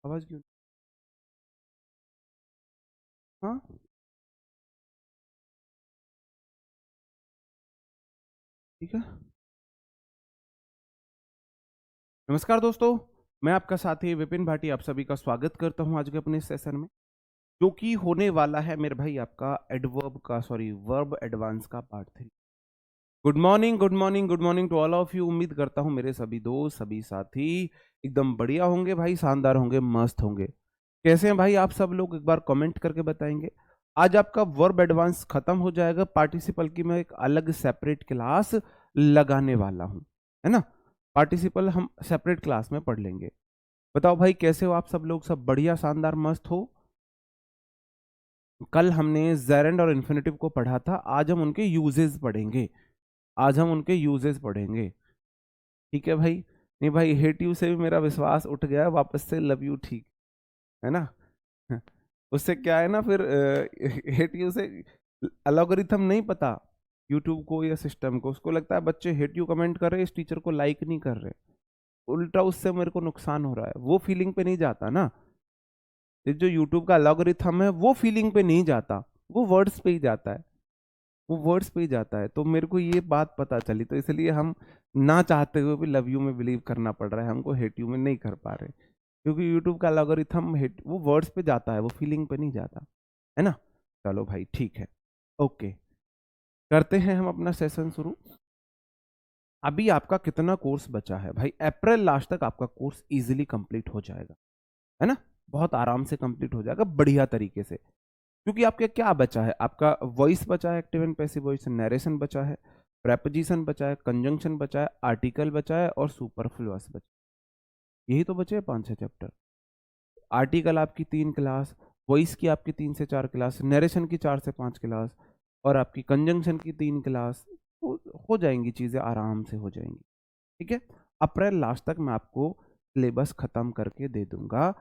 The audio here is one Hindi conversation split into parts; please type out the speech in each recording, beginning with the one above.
आवाज क्यों? हाँ, ठीक है। नमस्कार दोस्तों, मैं आपका साथी विपिन भाटी आप सभी का स्वागत करता हूं आज के अपने सेशन में, जो कि होने वाला है मेरे भाई आपका वर्ब एडवांस का part 3। Good morning, good morning, good morning to all of you. उम्मीद करता हूं मेरे सभी दोस्त, सभी साथी एकदम बढ़िया होंगे भाई, शानदार होंगे, मस्त होंगे। कैसे हैं भाई आप सब लोग, एक बार कमेंट करके बताएंगे। आज आपका वर्ब एडवांस खत्म हो जाएगा, पार्टिसिपल की मैं एक अलग सेपरेट क्लास लगाने वाला हूं, है ना। पार्टिसिपल हम सेपरेट क्लास में पढ़ लेंगे। बताओ भाई कैसे हो आप सब लोग, सब बढ़िया, शानदार, मस्त हो। कल हमने जेरेंड और इन्फिनेटिव को पढ़ा था, आज हम उनके यूजेस पढ़ेंगे। आज हम उनके यूजेस पढ़ेंगे, ठीक है भाई। नहीं भाई, हेट यू से भी मेरा विश्वास उठ गया है, वापस से लव यू, ठीक है ना। उससे क्या है ना, फिर हेट यू से एल्गोरिथम नहीं पता यूट्यूब को या सिस्टम को, उसको लगता है बच्चे हेट यू कमेंट कर रहे हैं, इस टीचर को लाइक नहीं कर रहे, उल्टा उससे मेरे को नुकसान हो रहा है। वो फीलिंग पे नहीं जाता ना, ये जो यूट्यूब का एल्गोरिथम है वो फीलिंग पे नहीं जाता, वो वर्ड्स पे ही जाता है, वो वर्ड्स पे ही जाता है। तो मेरे को ये बात पता चली, तो इसलिए हम ना चाहते हुए भी लव यू में बिलीव करना पड़ रहा है हमको, हेट यू में नहीं कर पा रहे, क्योंकि यूट्यूब का एल्गोरिथम हेट वो वर्ड्स पे जाता है, वो फीलिंग पे नहीं जाता, है ना। चलो भाई ठीक है, ओके, करते हैं हम अपना सेशन शुरू। अभी आपका कितना कोर्स बचा है भाई? अप्रैल लास्ट तक आपका कोर्स इजीली कंप्लीट हो जाएगा, है ना। बहुत आराम से कंप्लीट हो जाएगा, बढ़िया तरीके से। क्योंकि आपके क्या बचा है, आपका वॉइस बचा है, active and passive voice, narration बचा है, प्रेपोजिशन बचा है, कंजंक्शन बचा है, आर्टिकल बचा है और सुपरफ्लुअस बचा है। यही तो बचे हैं 5-6 चैप्टर। आर्टिकल आपकी 3 क्लास, वॉइस की आपकी 3 से 4 क्लास, नरेशन की 4 से 5 क्लास और आपकी कंजंक्शन की 3 क्लास। हो जाएंगी चीज़ें, आराम से हो जाएंगी, ठीक है। अप्रैल लास्ट तक मैं आपको सिलेबस खत्म करके दे दूंगा,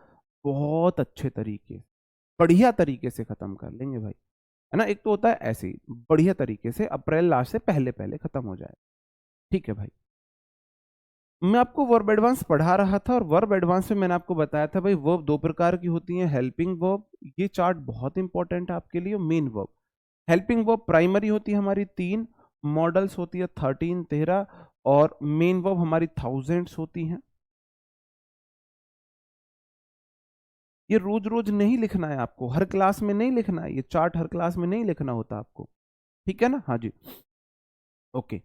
बहुत अच्छे तरीके, बढ़िया तरीके से खत्म कर लेंगे भाई, है ना। एक तो होता है ऐसे ही बढ़िया तरीके से, अप्रैल लास्ट से पहले पहले खत्म हो जाए, ठीक है भाई। मैं आपको वर्ब एडवांस पढ़ा रहा था, और वर्ब एडवांस में मैंने आपको बताया था भाई, वर्ब 2 प्रकार की होती हैं, हेल्पिंग वर्ब, ये चार्ट बहुत इंपॉर्टेंट है आपके लिए, main verb. Helping verb primary होती है हमारी 3, मॉडल्स होती है 13 और मेन वर्ब हमारी थाउजेंड्स होती हैं। ये रोज रोज नहीं लिखना है आपको, हर क्लास में नहीं लिखना है, ये चार्ट हर क्लास में नहीं लिखना होता आपको, ठीक है ना। हाँ जी, ओके।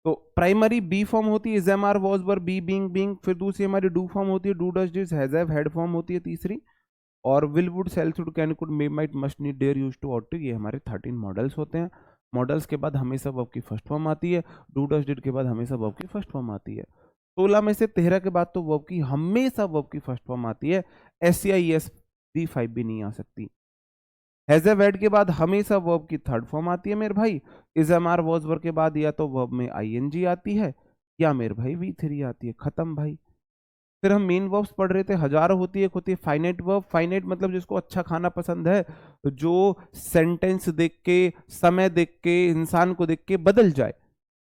तो प्राइमरी बी फॉर्म होती है, is am are was were be being being. फिर दूसरी हमारी डू फॉर्म होती है, do does did has have had form होती है तीसरी। और will would shall should can could may might must need dare use to ought to, ये हमारे 13 मॉडल्स होते हैं। मॉडल्स के बाद हमेशा वर्ब की फर्स्ट फॉर्म आती है, डू डज डिड के बाद हमेशा वर्ब की फर्स्ट फॉर्म आती है। 16 में से 13 के बाद तो वर्ब की हमेशा वर्ब की फर्स्ट फॉर्म आती है, S C I S V5 भी नहीं आ सकती। हैज ए वेड के बाद हमेशा वर्ब की थर्ड फॉर्म आती है मेरे भाई। Is am are was were के बाद या तो वर्ब में आईएनजी आती है या मेरे भाई V3 आती है, खत्म भाई। फिर हम मेन वर्ब्स पढ़ रहे थे, हजारों होती है, एक होती है फाइनाइट वर्ब। फाइनाइट मतलब जिसको अच्छा खाना पसंद है, जो सेंटेंस देख के, समय देख के, इंसान को देख के बदल जाए,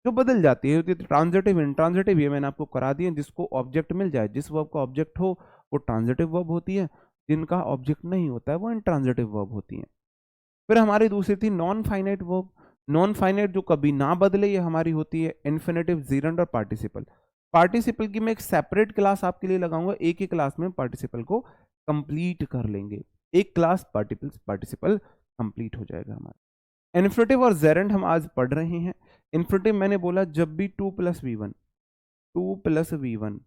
जो बदल जाती है, होती है ट्रांजिटिव, इंट्रांजिटिव, ये मैंने आपको करा दिए। जिसको ऑब्जेक्ट मिल जाए, जिस वर्ब का ऑब्जेक्ट हो वो ट्रांजिटिव वर्ब होती है, जिनका ऑब्जेक्ट नहीं होता है वो इंट्रांजिटिव वर्ब होती है। फिर हमारी दूसरी थी non finite verb. Non finite जो कभी ना बदले, ये हमारी होती है इन्फिनेटिव, जीरंड और पार्टिसिपल। पार्टिसिपल की मैं एक सेपरेट क्लास आपके लिए लगाऊंगा, एक ही क्लास में पार्टिसिपल को कंप्लीट कर लेंगे, एक क्लास पार्टिसिपल कंप्लीट हो जाएगा हमारा। इन्फिनेटिव और जेरेंड हम आज पढ़ रहे हैं। इन्फिनेटिव मैंने बोला जब भी 2+V1, 2+V1,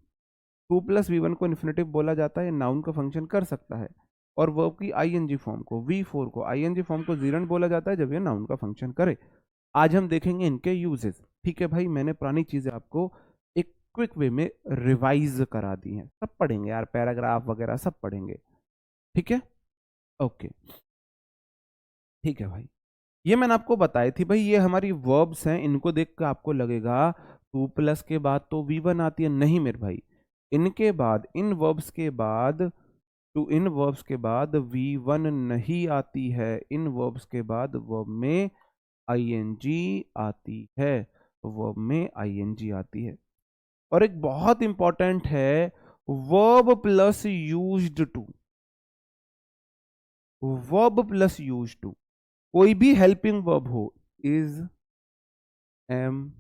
2+V1 को इन्फिनेटिव बोला जाता है, नाउन का फंक्शन कर सकता है। और वर्ब की आईएनजी फॉर्म को, V4 को आईएनजी फॉर्म को जीरंड बोला जाता है जब ये नाउन का फंक्शन करे। आज हम देखेंगे इनके यूजेस, ठीक है भाई। मैंने पुरानी चीजें आपको एक क्विक वे में रिवाइज करा दी हैं, सब पढ़ेंगे यार, पैराग्राफ वगैरह सब पढ़ेंगे, ठीक है, ओके, ठीक है भाई। ये मैंने आपको बताई थी भाई, ये हमारी वर्ब्स हैं, इनको देख कर आपको लगेगा 2+ के बाद तो V1 आती है, नहीं मेरे भाई। इनके बाद, इन वर्ब्स के बाद, इन वर्ब्स के बाद V1 नहीं आती है, इन वर्ब्स के बाद वर्ब में आईएनजी आती है, वर्ब में आईएनजी आती है। और एक बहुत इंपॉर्टेंट है, verb plus used to, verb plus used to, कोई भी हेल्पिंग वर्ब हो, is, am,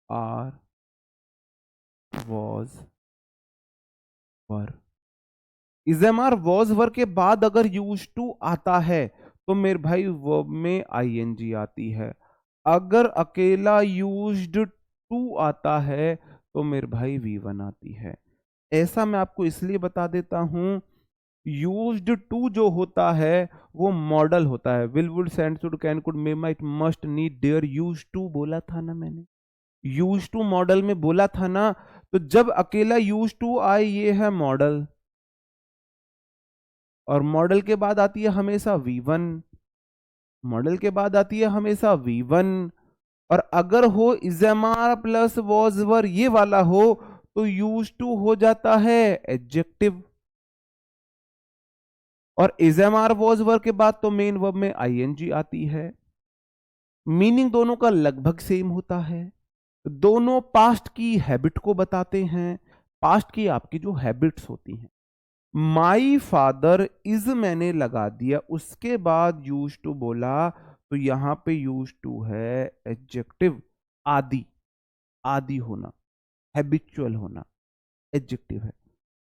are, was, were. Is, am, are, was, were के बाद अगर यूज टू आता है तो मेरे भाई वर्ब में आईएनजी आती है। अगर अकेला यूज्ड टू आता है तो मेरे भाई वी वन आती है। ऐसा मैं आपको इसलिए बता देता हूं, यूज्ड टू जो होता है वो मॉडल होता है। विल, वुड, सेंड, should, can, could, may, might, must, need, dare, use to बोला था ना मैंने, यूज टू मॉडल में बोला था ना। तो जब अकेला यूज टू आए, ये है मॉडल, और मॉडल के बाद आती है हमेशा वी वन, मॉडल के बाद आती है हमेशा वी वन। और अगर हो इजेमार प्लस वॉज वर ये वाला हो तो यूज टू हो जाता है एडजेक्टिव, और इजेमार वॉज वर के बाद तो मेन वर्ब में आईएनजी आती है। मीनिंग दोनों का लगभग सेम होता है, दोनों पास्ट की हैबिट को बताते हैं, पास्ट की आपकी जो हैबिट्स होती हैं। माई फादर इज मैंने लगा दिया, उसके बाद यूज टू बोला, तो यहां पे यूज टू है एडजेक्टिव, आदि, आदि होना, हैबिचुअल होना, एडजेक्टिव है।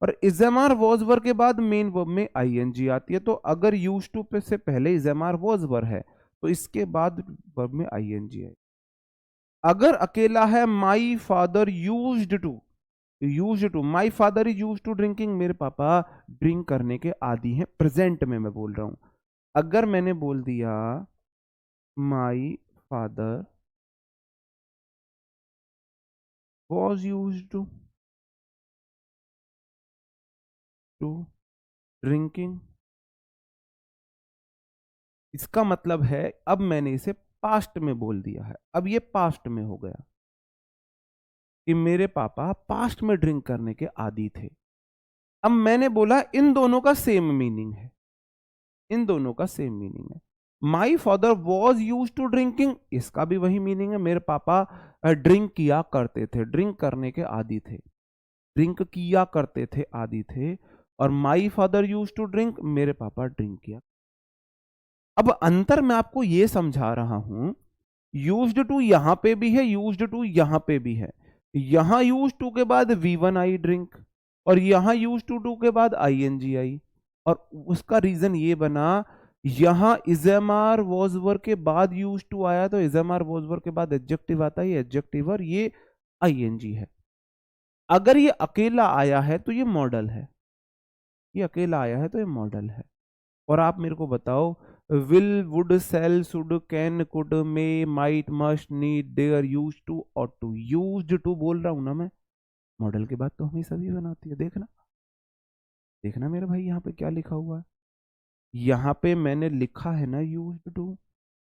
और इजेमार वॉज वर के बाद मेन वर्ब में आईएनजी आती है। तो अगर यूज टू पे से पहले इजेमार वॉज वर है तो इसके बाद वर्ब में आईएनजी है। अगर अकेला है my father used to, use to, my father is use to drinking, मेरे पापा ड्रिंक करने के आदी हैं, प्रेजेंट में मैं बोल रहा हूं। अगर मैंने बोल दिया my father was use to drinking, इसका मतलब है अब मैंने इसे पास्ट में बोल दिया है, अब ये पास्ट में हो गया कि मेरे पापा पास्ट में ड्रिंक करने के आदी थे। अब मैंने बोला इन दोनों का सेम मीनिंग है, इन दोनों का सेम मीनिंग है। My father was use to drinking, इसका भी वही मीनिंग है, मेरे पापा ड्रिंक किया करते थे, ड्रिंक करने के आदी थे, ड्रिंक किया करते थे आदि थे। और my father use to drink, मेरे पापा ड्रिंक किया। अब अंतर मैं आपको यह समझा रहा हूं, यूज्ड टू यहां पे भी है, यूज्ड टू यहां पे भी है। यहां यूज टू के बाद वी वन आई ड्रिंक, और यहां यूज टू के बाद आई एन जी आई। और उसका रीजन ये बना, यहां इजेमार वॉजवर के बाद यूज टू आया तो इजेमार वॉजवर के बाद एडजेक्टिव आता है, एडजेक्टिव और ये आई एन जी है। अगर ये अकेला आया है तो ये मॉडल है, ये अकेला आया है तो ये मॉडल है। और आप मेरे को बताओ, will, would, shall, should, can, could, may, might, must, need, dare, use to और टू, यूज्ड टू बोल रहा हूं ना मैं, मॉडल के बाद तो हमेशा भी बनाती है। देखना, देखना मेरे भाई यहाँ पे क्या लिखा हुआ है, यहाँ पे मैंने लिखा है ना यूज्ड टू,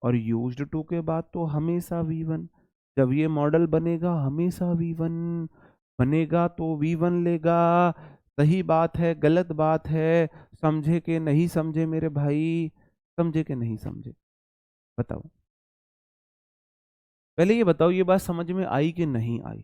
और यूज्ड टू के बाद तो हमेशा वी वन। जब ये मॉडल बनेगा हमेशा वी वन बनेगा तो वी वन लेगा। सही बात है, गलत बात है, समझे कि नहीं समझे मेरे भाई, समझे कि नहीं समझे, बताओ। पहले ये बताओ, ये बात समझ में आई कि नहीं आई?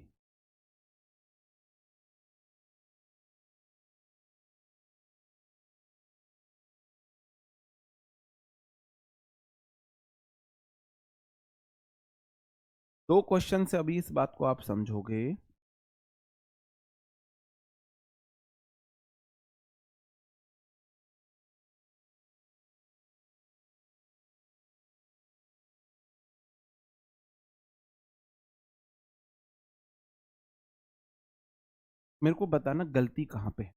दो क्वेश्चन से अभी इस बात को आप समझोगे। मेरे को बताना गलती कहाँ पे है।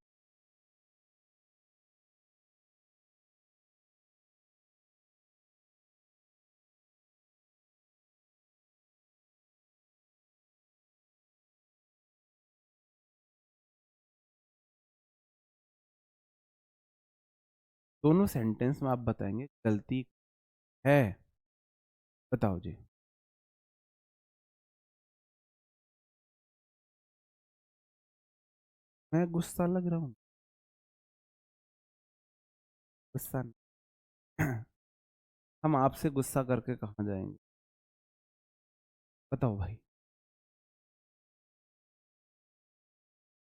दोनों सेंटेंस में आप बताएंगे गलती है, बताओ जी। मैं गुस्सा लग रहा हूँ? गुस्सा नहीं। हम आपसे गुस्सा करके कहाँ जाएंगे, बताओ भाई।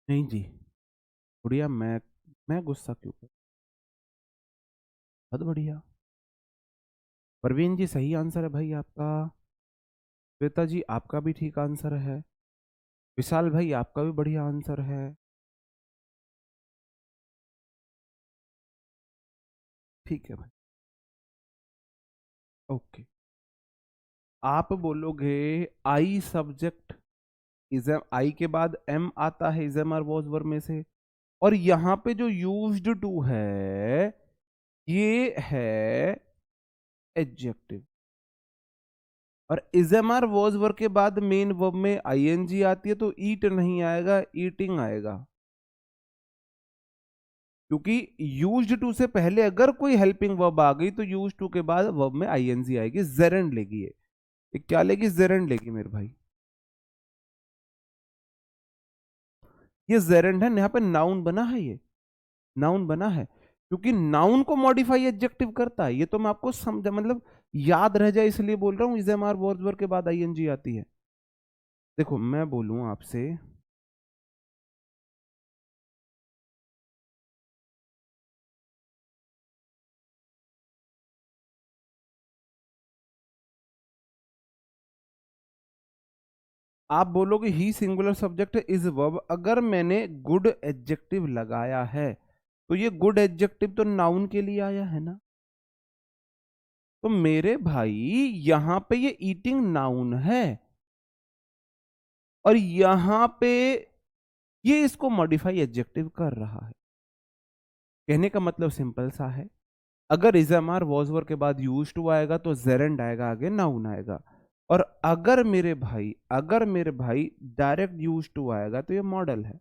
नहीं जी, बढ़िया। मैं गुस्सा क्यों कर, बहुत बढ़िया। परवीन जी सही आंसर है भाई आपका। श्वेता जी आपका भी ठीक आंसर है। विशाल भाई आपका भी बढ़िया आंसर है। ठीक है भाई, ओके। आप बोलोगे I subject is am, I के बाद एम आता है is am are was were में से, और यहां पे जो यूज्ड टू है ये है एडजेक्टिव, और is am are was were के बाद मेन वर्ब में आईएनजी आती है, तो ईट नहीं आएगा, ईटिंग आएगा। क्योंकि यूज्ड टू से पहले अगर कोई हेल्पिंग वर्ब आ गई तो यूज टू के बाद वर्ब में आईएनजी आएगी, जेरेंड लेगी ये क्या लेगी, जेरेंड लेगी मेरे भाई। ये जेरेंड है, यहाँ पे नाउन बना है, ये नाउन बना है, क्योंकि नाउन को मॉडिफाई एडजेक्टिव करता है। ये तो मैं आपको समझा, मतलब याद रह जाए इसलिए बोल रहा हूँ, is am are verb verb के बाद आईएनजी आती है। देखो मैं बोलूं आपसे, आप बोलोगे ही सिंगुलर सब्जेक्ट इज वर्ब, अगर मैंने गुड एडजेक्टिव लगाया है तो ये गुड एडजेक्टिव तो नाउन के लिए आया है ना। तो मेरे भाई यहां पे ये ईटिंग नाउन है, और यहां पे ये इसको मॉडिफाई एडजेक्टिव कर रहा है। कहने का मतलब सिंपल सा है, अगर इजमार वॉजवर के बाद यूज टू आएगा तो जेरेंड आएगा, आगे नाउन आएगा। और अगर मेरे भाई डायरेक्ट यूज टू आएगा तो ये मॉडल है,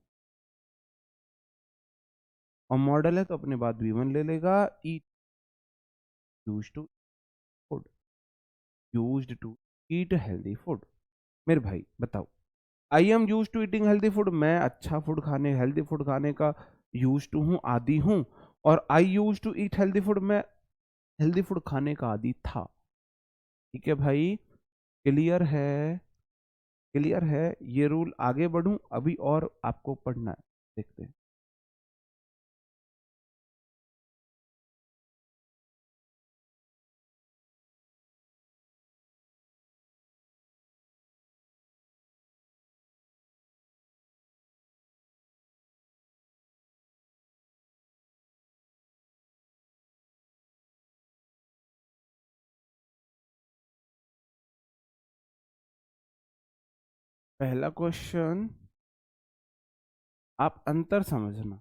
और मॉडल है तो अपने बाद V1 ले लेगा। Eat, use to food, used to eat healthy food. मेरे भाई बताओ, I am use to eating healthy food, मैं अच्छा फूड खाने, हेल्दी फूड खाने का यूज टू हूँ, आदि हूँ। और I use to eat healthy food, मैं हेल्दी फूड खाने का आदि था। ठीक है भाई, क्लियर है, क्लियर है। ये रूल आगे बढ़ूं अभी और आपको पढ़ना है, देखते हैं। पहला क्वेश्चन, आप अंतर समझना।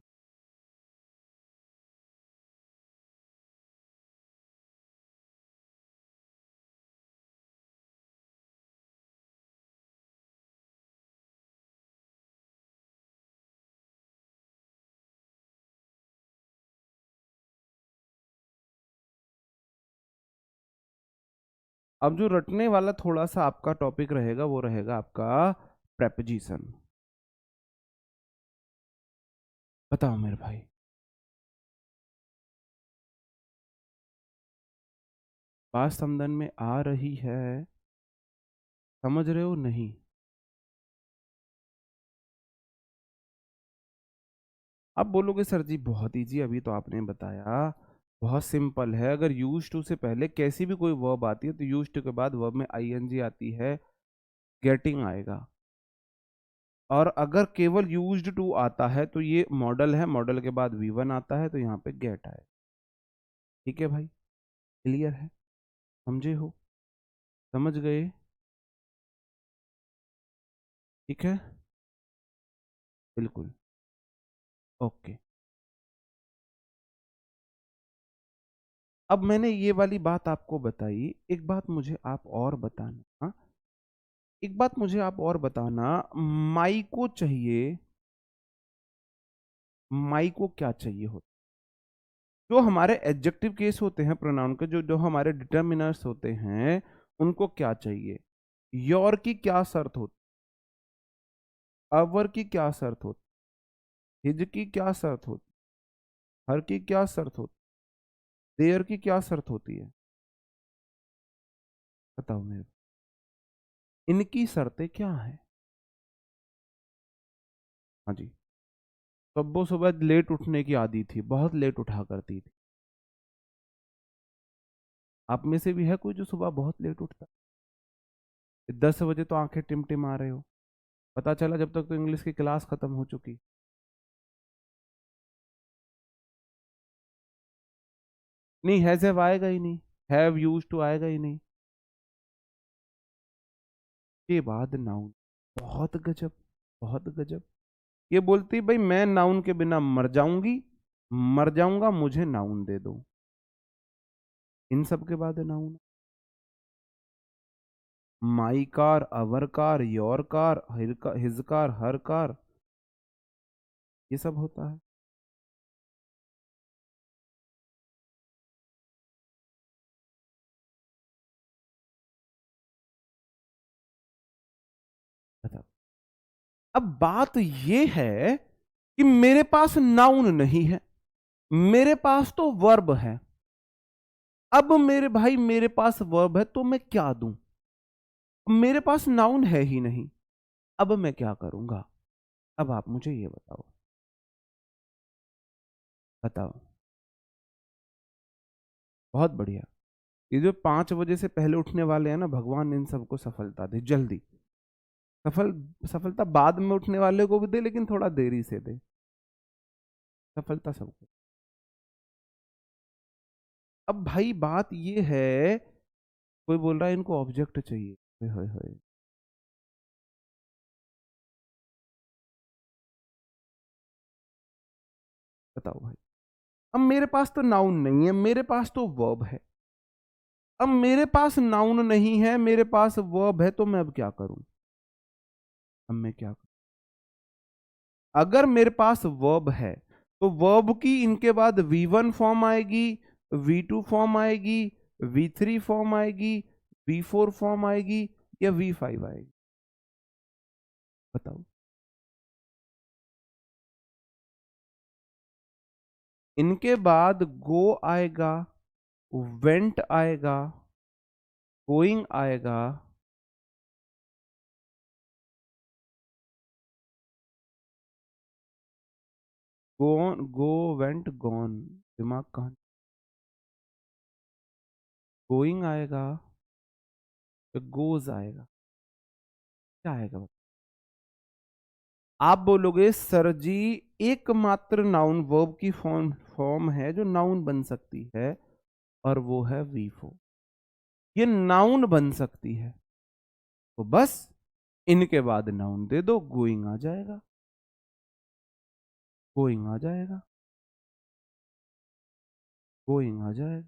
अब जो रटने वाला थोड़ा सा आपका टॉपिक रहेगा वो रहेगा आपका प्रेपोजिशन। बताओ मेरे भाई, बात समझ में आ रही है, समझ रहे हो नहीं? अब बोलोगे सर जी बहुत इजी, अभी तो आपने बताया, बहुत सिंपल है। अगर यूज टू से पहले कैसी भी कोई वर्ब आती है तो यूज टू के बाद वर्ब में आईएनजी आती है, गेटिंग आएगा। और अगर केवल यूज्ड टू आता है तो ये मॉडल है, मॉडल के बाद V1 आता है तो यहाँ पे गेट आए। ठीक है भाई, क्लियर है, समझे हो, समझ गए? ठीक है, बिल्कुल, ओके। अब मैंने ये वाली बात आपको बताई, एक बात मुझे आप और बताना, हाँ? एक बात मुझे आप और बताना, माई को चाहिए, माई को क्या चाहिए होता, जो हमारे एडजेक्टिव केस होते हैं प्रोनाउन के, जो जो हमारे डिटर्मिनर्स होते हैं, उनको क्या चाहिए? योर की क्या शर्त होती, अवर की क्या शर्त होती, हिज की क्या शर्त होती, हर की क्या शर्त होती, देयर की क्या शर्त होती है? बताओ मेरे, इनकी शर्तें क्या है? हाँ जी, तब्बो सुबह लेट उठने की आदी थी, बहुत लेट उठा करती थी। आप में से भी है कोई जो सुबह बहुत लेट उठता? 10 बजे तो आंखें टिमटिमा रहे हो, पता चला जब तक तो इंग्लिश की क्लास खत्म हो चुकी। नहीं, हैज हैव आएगा ही नहीं, हैव यूज्ड टू आएगा ही नहीं। के बाद नाउन, बहुत गजब, बहुत गजब। ये बोलती भाई मैं नाउन के बिना मर जाऊंगी, मर जाऊंगा, मुझे नाउन दे दो। इन सब के बाद noun, my car, our car, your car, his car, her car, ये सब होता है। बताओ। अब बात ये है कि मेरे पास नाउन नहीं है, मेरे पास तो वर्ब है। अब मेरे भाई मेरे पास वर्ब है तो मैं क्या दूं? मेरे पास नाउन है ही नहीं, अब मैं क्या करूंगा? अब आप मुझे ये बताओ, बताओ। बहुत बढ़िया। ये जो 5 बजे से पहले उठने वाले हैं ना, भगवान इन सबको सफलता दे जल्दी। सफल सफलता बाद में उठने वाले को भी दे, लेकिन थोड़ा देरी से दे, सफलता सबको। अब भाई बात ये है, कोई बोल रहा है इनको ऑब्जेक्ट चाहिए, होय होय होय। बताओ भाई। अब मेरे पास तो नाउन नहीं है, मेरे पास तो वर्ब है। अब मेरे पास नाउन नहीं है, मेरे पास वर्ब है, तो मैं अब क्या करूं? अब मैं क्या करूं? अगर मेरे पास वर्ब है तो वर्ब की इनके बाद V1 फॉर्म आएगी, V2 फॉर्म आएगी, V3 फॉर्म आएगी, V4 फॉर्म आएगी, या V5 आएगी? बताओ। इनके बाद गो आएगा, वेंट आएगा, गोइंग आएगा, गो वेंट गॉन, दिमाग कहाँ? गोइंग आएगा, गोज आएगा, क्या आएगा? आप बोलोगे सर जी एकमात्र नाउन वर्ब की फॉर्म फॉर्म है जो नाउन बन सकती है, और वो है V4। ये नाउन बन सकती है, तो बस इनके बाद नाउन दे दो, गोइंग आ जाएगा, गोइंग आ जाएगा, गोइंग आ जाएगा।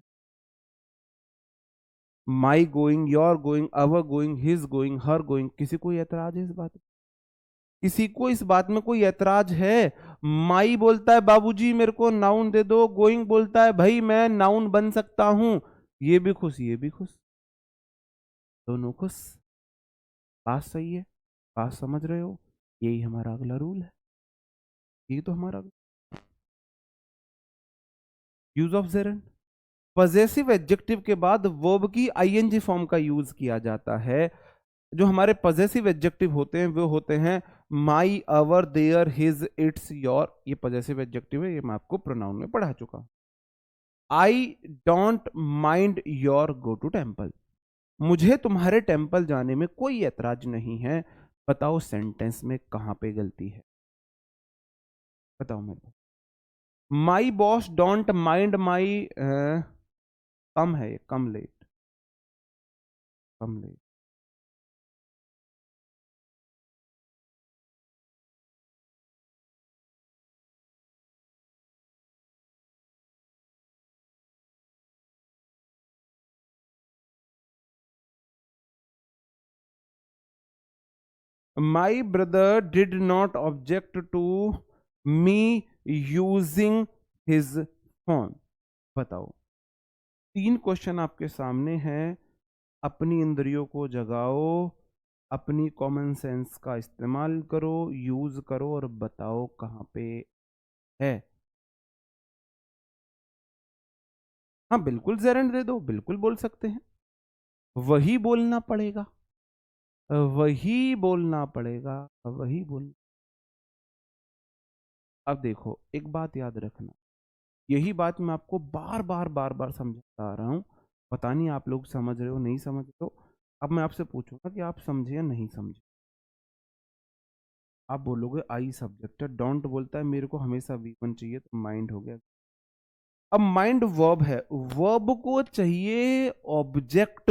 My going, your going, our going, his going, her going. किसी को ऐतराज है इस बात? किसी को इस बात में कोई ऐतराज है? माई बोलता है बाबूजी मेरे को नाउन दे दो, गोइंग बोलता है भाई मैं नाउन बन सकता हूं। ये भी खुश, ये भी खुश, दोनों खुश। बात सही है, बात समझ रहे हो? यही हमारा अगला रूल है, यही तो हमारा use of gerund. Possessive adjective के बाद वर्ब की आईएनजी फॉर्म का यूज किया जाता है। जो हमारे पजेसिव एडजेक्टिव होते हैं वो होते हैं my, our, their, his, its, your. ये पजेसिव एडजेक्टिव है, ये मैं आपको प्रोनाउन में पढ़ा चुका हूं। I don't mind your go to temple, मुझे तुम्हारे टेम्पल जाने में कोई ऐतराज नहीं है। बताओ सेंटेंस में कहां पे गलती है? बताओ मेरे को। My boss don't mind my, come है ये, come late, come late. My brother did not object to me using his phone. बताओ। 3 क्वेश्चन आपके सामने हैं, अपनी इंद्रियों को जगाओ, अपनी कॉमन सेंस का इस्तेमाल करो, यूज करो, और बताओ कहां पे है। हाँ बिल्कुल जेरेंट दे दो, बिल्कुल बोल सकते हैं, वही बोलना पड़ेगा, वही बोलना पड़ेगा, वही बोल। अब देखो एक बात याद रखना, यही बात मैं आपको बार बार बार बार समझाता आ रहा हूँ, पता नहीं आप लोग समझ रहे हो नहीं समझ रहे हो। अब मैं आपसे पूछूंगा कि आप समझे या नहीं समझे। आप बोलोगे आई सब्जेक्ट है, डोंट बोलता है मेरे को हमेशा V1 चाहिए, तो माइंड हो गया। अब माइंड वर्ब है, वर्ब को चाहिए ऑब्जेक्ट,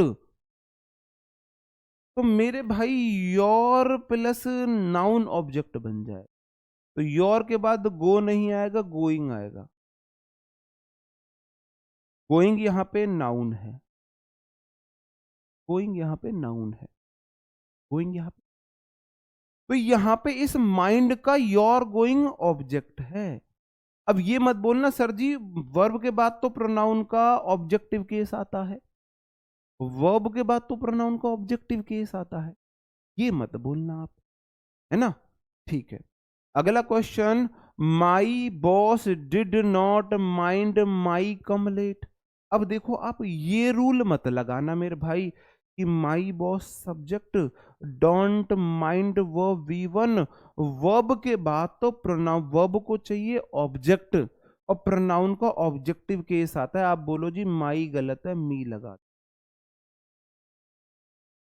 तो मेरे भाई योर प्लस नाउन ऑब्जेक्ट बन जाए, तो योर के बाद गो नहीं आएगा, गोइंग आएगा। गोइंग यहां पे नाउन है, गोइंग यहां पे नाउन है, गोइंग यहां पे, तो यहां पे इस माइंड का योर गोइंग ऑब्जेक्ट है। अब ये मत बोलना सर जी वर्ब के बाद तो प्रोनाउन का ऑब्जेक्टिव केस आता है, वर्ब के बाद तो प्रोनाउन का ऑब्जेक्टिव केस आता है, ये मत बोलना आप, है ना। ठीक है, अगला question, my boss did not mind my come late. अब देखो आप ये रूल मत लगाना मेरे भाई कि my boss subject, don't mind verb V1, verb के बाद तो प्रोनाउन, वर्ब को चाहिए ऑब्जेक्ट और प्रोनाउन का ऑब्जेक्टिव केस आता है। आप बोलो जी माई गलत है, मी लगा,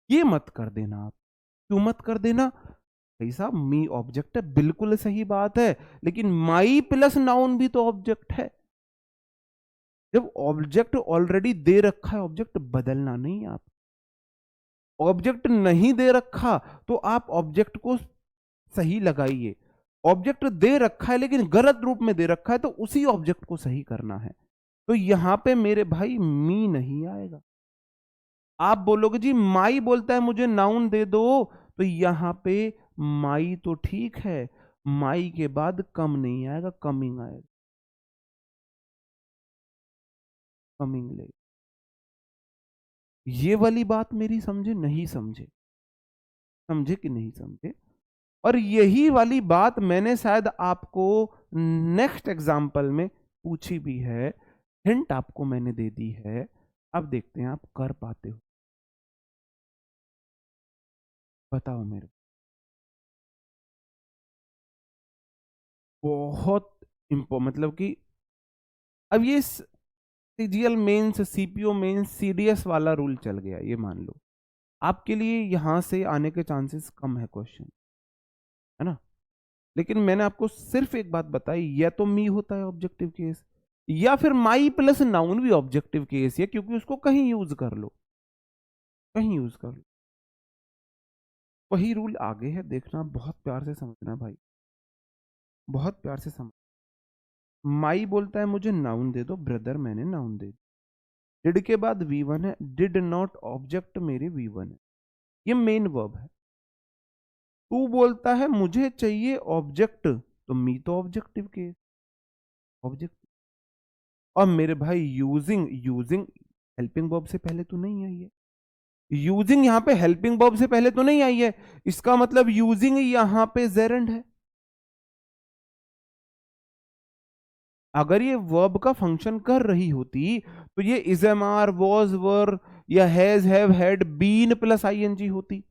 ये मत कर देना आप। क्यों मत कर देना भाई साहब, मी ऑब्जेक्ट है, बिल्कुल सही बात है, लेकिन माई प्लस नाउन भी तो ऑब्जेक्ट है। जब ऑब्जेक्ट ऑलरेडी दे रखा है, ऑब्जेक्ट बदलना नहीं आप। ऑब्जेक्ट नहीं दे रखा तो आप ऑब्जेक्ट को सही लगाइए, ऑब्जेक्ट दे रखा है लेकिन गलत रूप में दे रखा है तो उसी ऑब्जेक्ट को सही करना है। तो यहां पे मेरे भाई मी नहीं आएगा। आप बोलोगे जी माई बोलता है मुझे नाउन दे दो, तो यहां पे माई तो ठीक है, माई के बाद कम नहीं आएगा, कमिंग आएगा, कमिंग ले। ये वाली बात मेरी समझे नहीं समझे, समझे कि नहीं समझे। और यही वाली बात मैंने शायद आपको नेक्स्ट एग्जाम्पल में पूछी भी है, हिंट आपको मैंने दे दी है। अब देखते हैं आप कर पाते हो, बताओ मेरे। बहुत मतलब कि अब ये CGL mains, CPO mains, CDS वाला रूल चल गया, ये मान लो आपके लिए यहां से आने के चांसेस कम है क्वेश्चन, है ना। लेकिन मैंने आपको सिर्फ एक बात बताई, या तो मी होता है ऑब्जेक्टिव केस, या फिर माई प्लस नाउन भी ऑब्जेक्टिव केस है, क्योंकि उसको कहीं यूज कर लो, कहीं यूज कर लो। वही रूल आगे है, देखना बहुत प्यार से समझना भाई, बहुत प्यार से समझ। माई बोलता है मुझे नाउन दे दो, ब्रदर मैंने नाउन दे दी, डिड के बाद V1 है, डिड नॉट ऑब्जेक्ट मेरे V1 है, ये मेन वर्ब है। टू बोलता है मुझे चाहिए ऑब्जेक्ट, तो मी तो ऑब्जेक्टिव केस, ऑब्जेक्ट। और मेरे भाई यूजिंग, यूजिंग हेल्पिंग वर्ब से पहले तो नहीं आई है, यूजिंग यहां पे हेल्पिंग वर्ब से पहले तो नहीं आई है, इसका मतलब यूजिंग यहां पे जेरेंड है। अगर ये वर्ब का फंक्शन कर रही होती तो ये is am are, was, were या has, have, had, been plus I N G होती।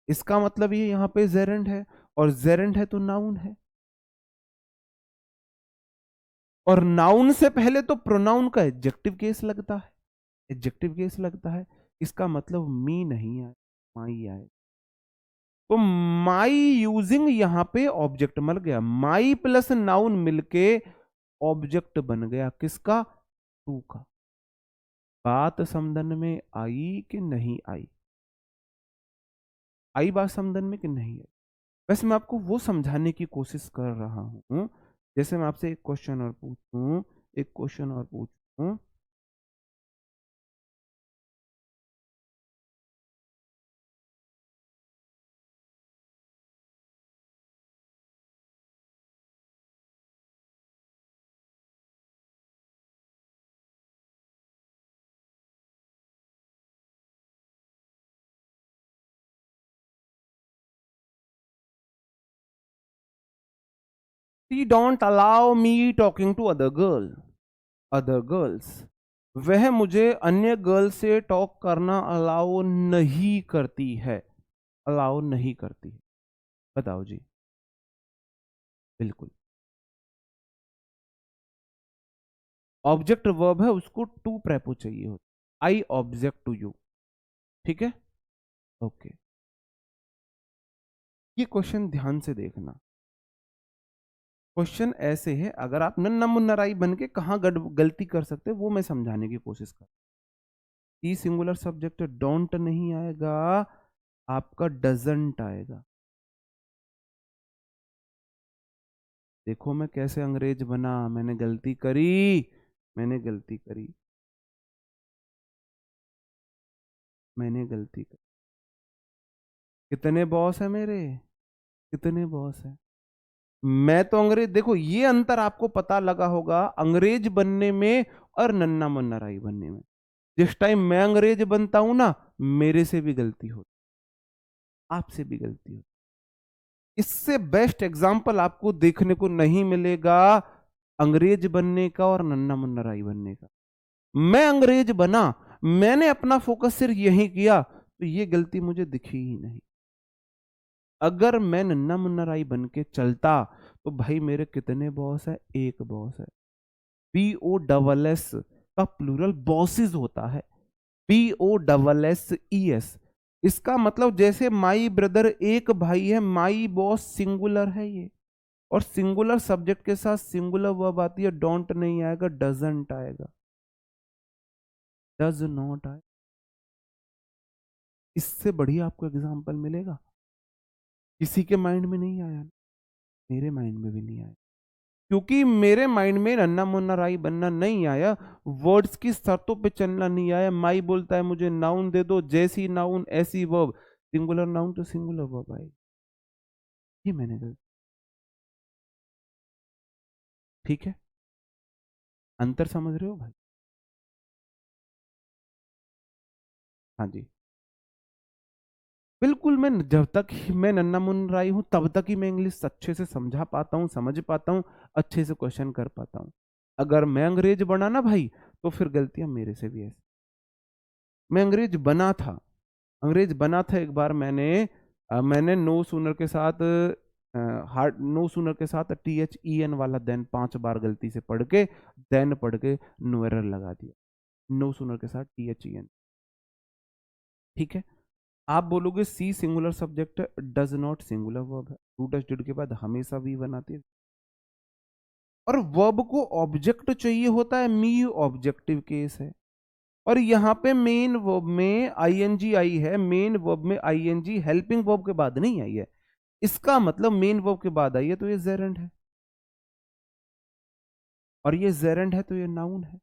इसका मतलब ये यहां पे जेरेंड है, और जेरेंड है तो नाउन है, और नाउन से पहले तो प्रोनाउन का एडजेक्टिव केस लगता है, एडजेक्टिव केस लगता है। इसका मतलब मी नहीं आए, माई आए। तो माई यूजिंग यहां पे ऑब्जेक्ट मल गया, माई प्लस नाउन मिलके ऑब्जेक्ट बन गया, किसका, टू का। बात समझन में आई कि नहीं आई, आई बात समझन में कि नहीं आई। वैसे मैं आपको वो समझाने की कोशिश कर रहा हूं, जैसे मैं आपसे एक क्वेश्चन और पूछूं, एक क्वेश्चन और पूछूं, she don't allow me talking to other girl, other girls, वह मुझे अन्य गर्ल से टॉक करना अलाउ नहीं करती है, अलाउ नहीं करती है। बताओ जी, बिल्कुल ऑब्जेक्ट वर्ब है उसको टू प्रेपो चाहिए होता, आई ऑब्जेक्ट टू यू, ठीक है। ओके, ये क्वेश्चन ध्यान से देखना। क्वेश्चन ऐसे है, अगर आप नन्ना मुन्ना राई बन के कहाँ गलती कर सकते वो मैं समझाने की कोशिश कर। ई सिंगुलर सब्जेक्ट डोंट नहीं आएगा, आपका डजंट आएगा। देखो मैं कैसे अंग्रेज बना, मैंने गलती करी, मैंने गलती करी, मैंने गलती करी। कितने बॉस है मेरे, कितने बॉस है। मैं तो अंग्रेज, देखो ये अंतर आपको पता लगा होगा अंग्रेज बनने में और नन्ना मुन्ना राई बनने में। जिस टाइम मैं अंग्रेज बनता हूं ना, मेरे से भी गलती होती, आपसे भी गलती होती। इससे बेस्ट एग्जाम्पल आपको देखने को नहीं मिलेगा अंग्रेज बनने का और नन्ना मुन्ना राई बनने का। मैं अंग्रेज बना, मैंने अपना फोकस सिर्फ यही किया, तो ये गलती मुझे दिखी ही नहीं। अगर मैं नन्ना मुन्ना राई बन के चलता तो भाई मेरे कितने बॉस है, एक बॉस है। BOSS का प्लूरल बॉसेस होता है, BOSSES। इसका मतलब जैसे माई ब्रदर एक भाई है, माई बॉस सिंगुलर है ये, और सिंगुलर सब्जेक्ट के साथ सिंगुलर वर्ब आती है, डोंट नहीं आएगा, डजंट आएगा, डज नॉट आए। इससे बढ़िया आपको एग्जांपल मिलेगा? किसी के माइंड में नहीं आया, मेरे माइंड में भी नहीं आया, क्योंकि मेरे माइंड में नन्ना मुन्ना राई बनना नहीं आया, वर्ड्स की शर्तों पे चलना नहीं आया। माई बोलता है मुझे नाउन दे दो, जैसी नाउन ऐसी वर्ब, सिंगुलर नाउन तो सिंगुलर वर्ब आएगी। ये मैंने गलती, ठीक है, अंतर समझ रहे हो भाई? हाँ जी, बिल्कुल। मैं जब तक मैं नन्ना मुन्ना राई हूं तब तक ही मैं इंग्लिश अच्छे से समझा पाता हूं, समझ पाता हूं, अच्छे से क्वेश्चन कर पाता हूं। अगर मैं अंग्रेज बना ना भाई, तो फिर गलतियां मेरे से भी ऐसी। मैं अंग्रेज बना था, अंग्रेज बना था एक बार मैंने, मैंने नो सूनर के साथ हार्ड, नो सूनर के साथ THEN वाला देन 5 बार गलती से पढ़ के, देन पढ़ के नो एरर लगा दिया, नो सूनर के साथ THEN, ठीक है। आप बोलोगे she singular subject, does not singular verb है, टू डज डिड के बाद हमेशा वी बनाती है, और वर्ब को ऑब्जेक्ट चाहिए होता है, मी ऑब्जेक्टिव केस है, और यहाँ पे मेन वर्ब में ING आई है, मेन वर्ब में ING हेल्पिंग वर्ब के बाद नहीं आई है, इसका मतलब मेन वर्ब के बाद आई है, तो ये जेरेंड है, और ये जेरेंड है तो ये नाउन है,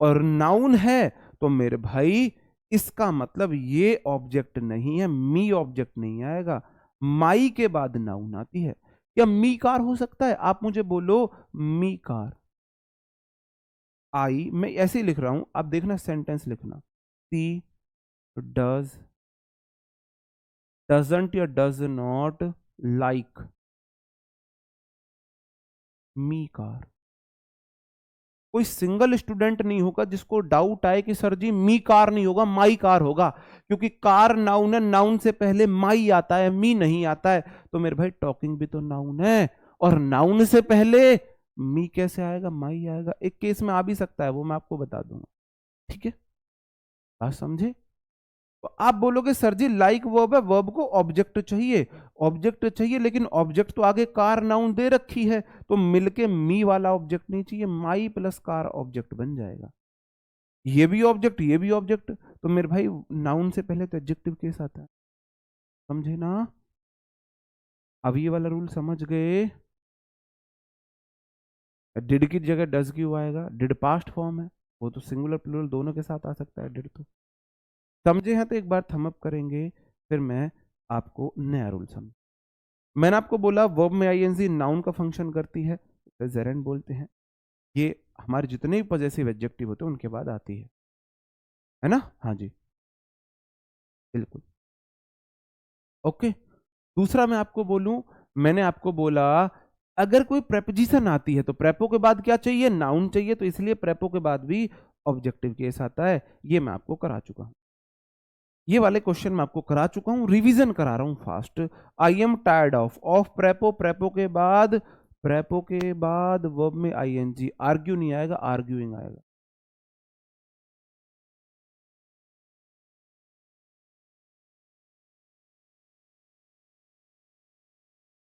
और नाउन है तो मेरे भाई इसका मतलब ये ऑब्जेक्ट नहीं है, मी ऑब्जेक्ट नहीं आएगा, माई के बाद नाउन आती है। क्या मी कार हो सकता है? आप मुझे बोलो मी कार, आई, मैं ऐसे ही लिख रहा हूं, आप देखना सेंटेंस लिखना, सी डज, डजंट या does not like me car. कोई सिंगल स्टूडेंट नहीं होगा जिसको डाउट आए कि सर जी मी कार नहीं होगा, माई कार होगा, क्योंकि कार नाउन है, नाउन से पहले माई आता है, मी नहीं आता है। तो मेरे भाई टॉकिंग भी तो नाउन है, और नाउन से पहले मी कैसे आएगा, माई आएगा। एक केस में आ भी सकता है, वो मैं आपको बता दूंगा, ठीक है, बात समझे? तो आप बोलोगे सर जी लाइक वर्ब है, वर्ब को ऑब्जेक्ट चाहिए, ऑब्जेक्ट चाहिए, लेकिन ऑब्जेक्ट तो आगे कार नाउन दे रखी है, तो मिलके मी वाला ऑब्जेक्ट नहीं चाहिए, माई प्लस कार ऑब्जेक्ट बन जाएगा, ये भी ऑब्जेक्ट, ये भी ऑब्जेक्ट, तो मेरे भाई नाउन से पहले तो एडजेक्टिव केस आता है, समझे ना? अब ये वाला रूल समझ गए? डिड की जगह डज क्यों आएगा? डिड पास्ट फॉर्म है, वो तो सिंगुलर प्लूरल दोनों के साथ आ सकता है डिड, तो समझे हैं? तो एक बार थम अप करेंगे, फिर मैं आपको नया रूल समझ। मैंने आपको बोला वर्ब में ING नाउन का फंक्शन करती है, जेरेंड बोलते हैं, ये हमारे जितने भी पॉजेसिव एडजेक्टिव होते हैं उनके बाद आती है ना? हाँ जी, बिल्कुल, ओके। दूसरा मैं आपको बोलूं, मैंने आपको बोला अगर कोई प्रेपोजिशन आती है तो प्रेपो के बाद क्या चाहिए, नाउन चाहिए, तो इसलिए प्रेपो के बाद भी ऑब्जेक्टिव केस आता है, ये मैं आपको करा चुका हूं, ये वाले क्वेश्चन मैं आपको करा चुका हूं, रिवीजन करा रहा हूं fast. I am tired of, of prepo, prepo के बाद प्रेपो के बाद वर्ब में आईएनजी, आर्ग्यू नहीं आएगा, आर्ग्यूइंग आएगा।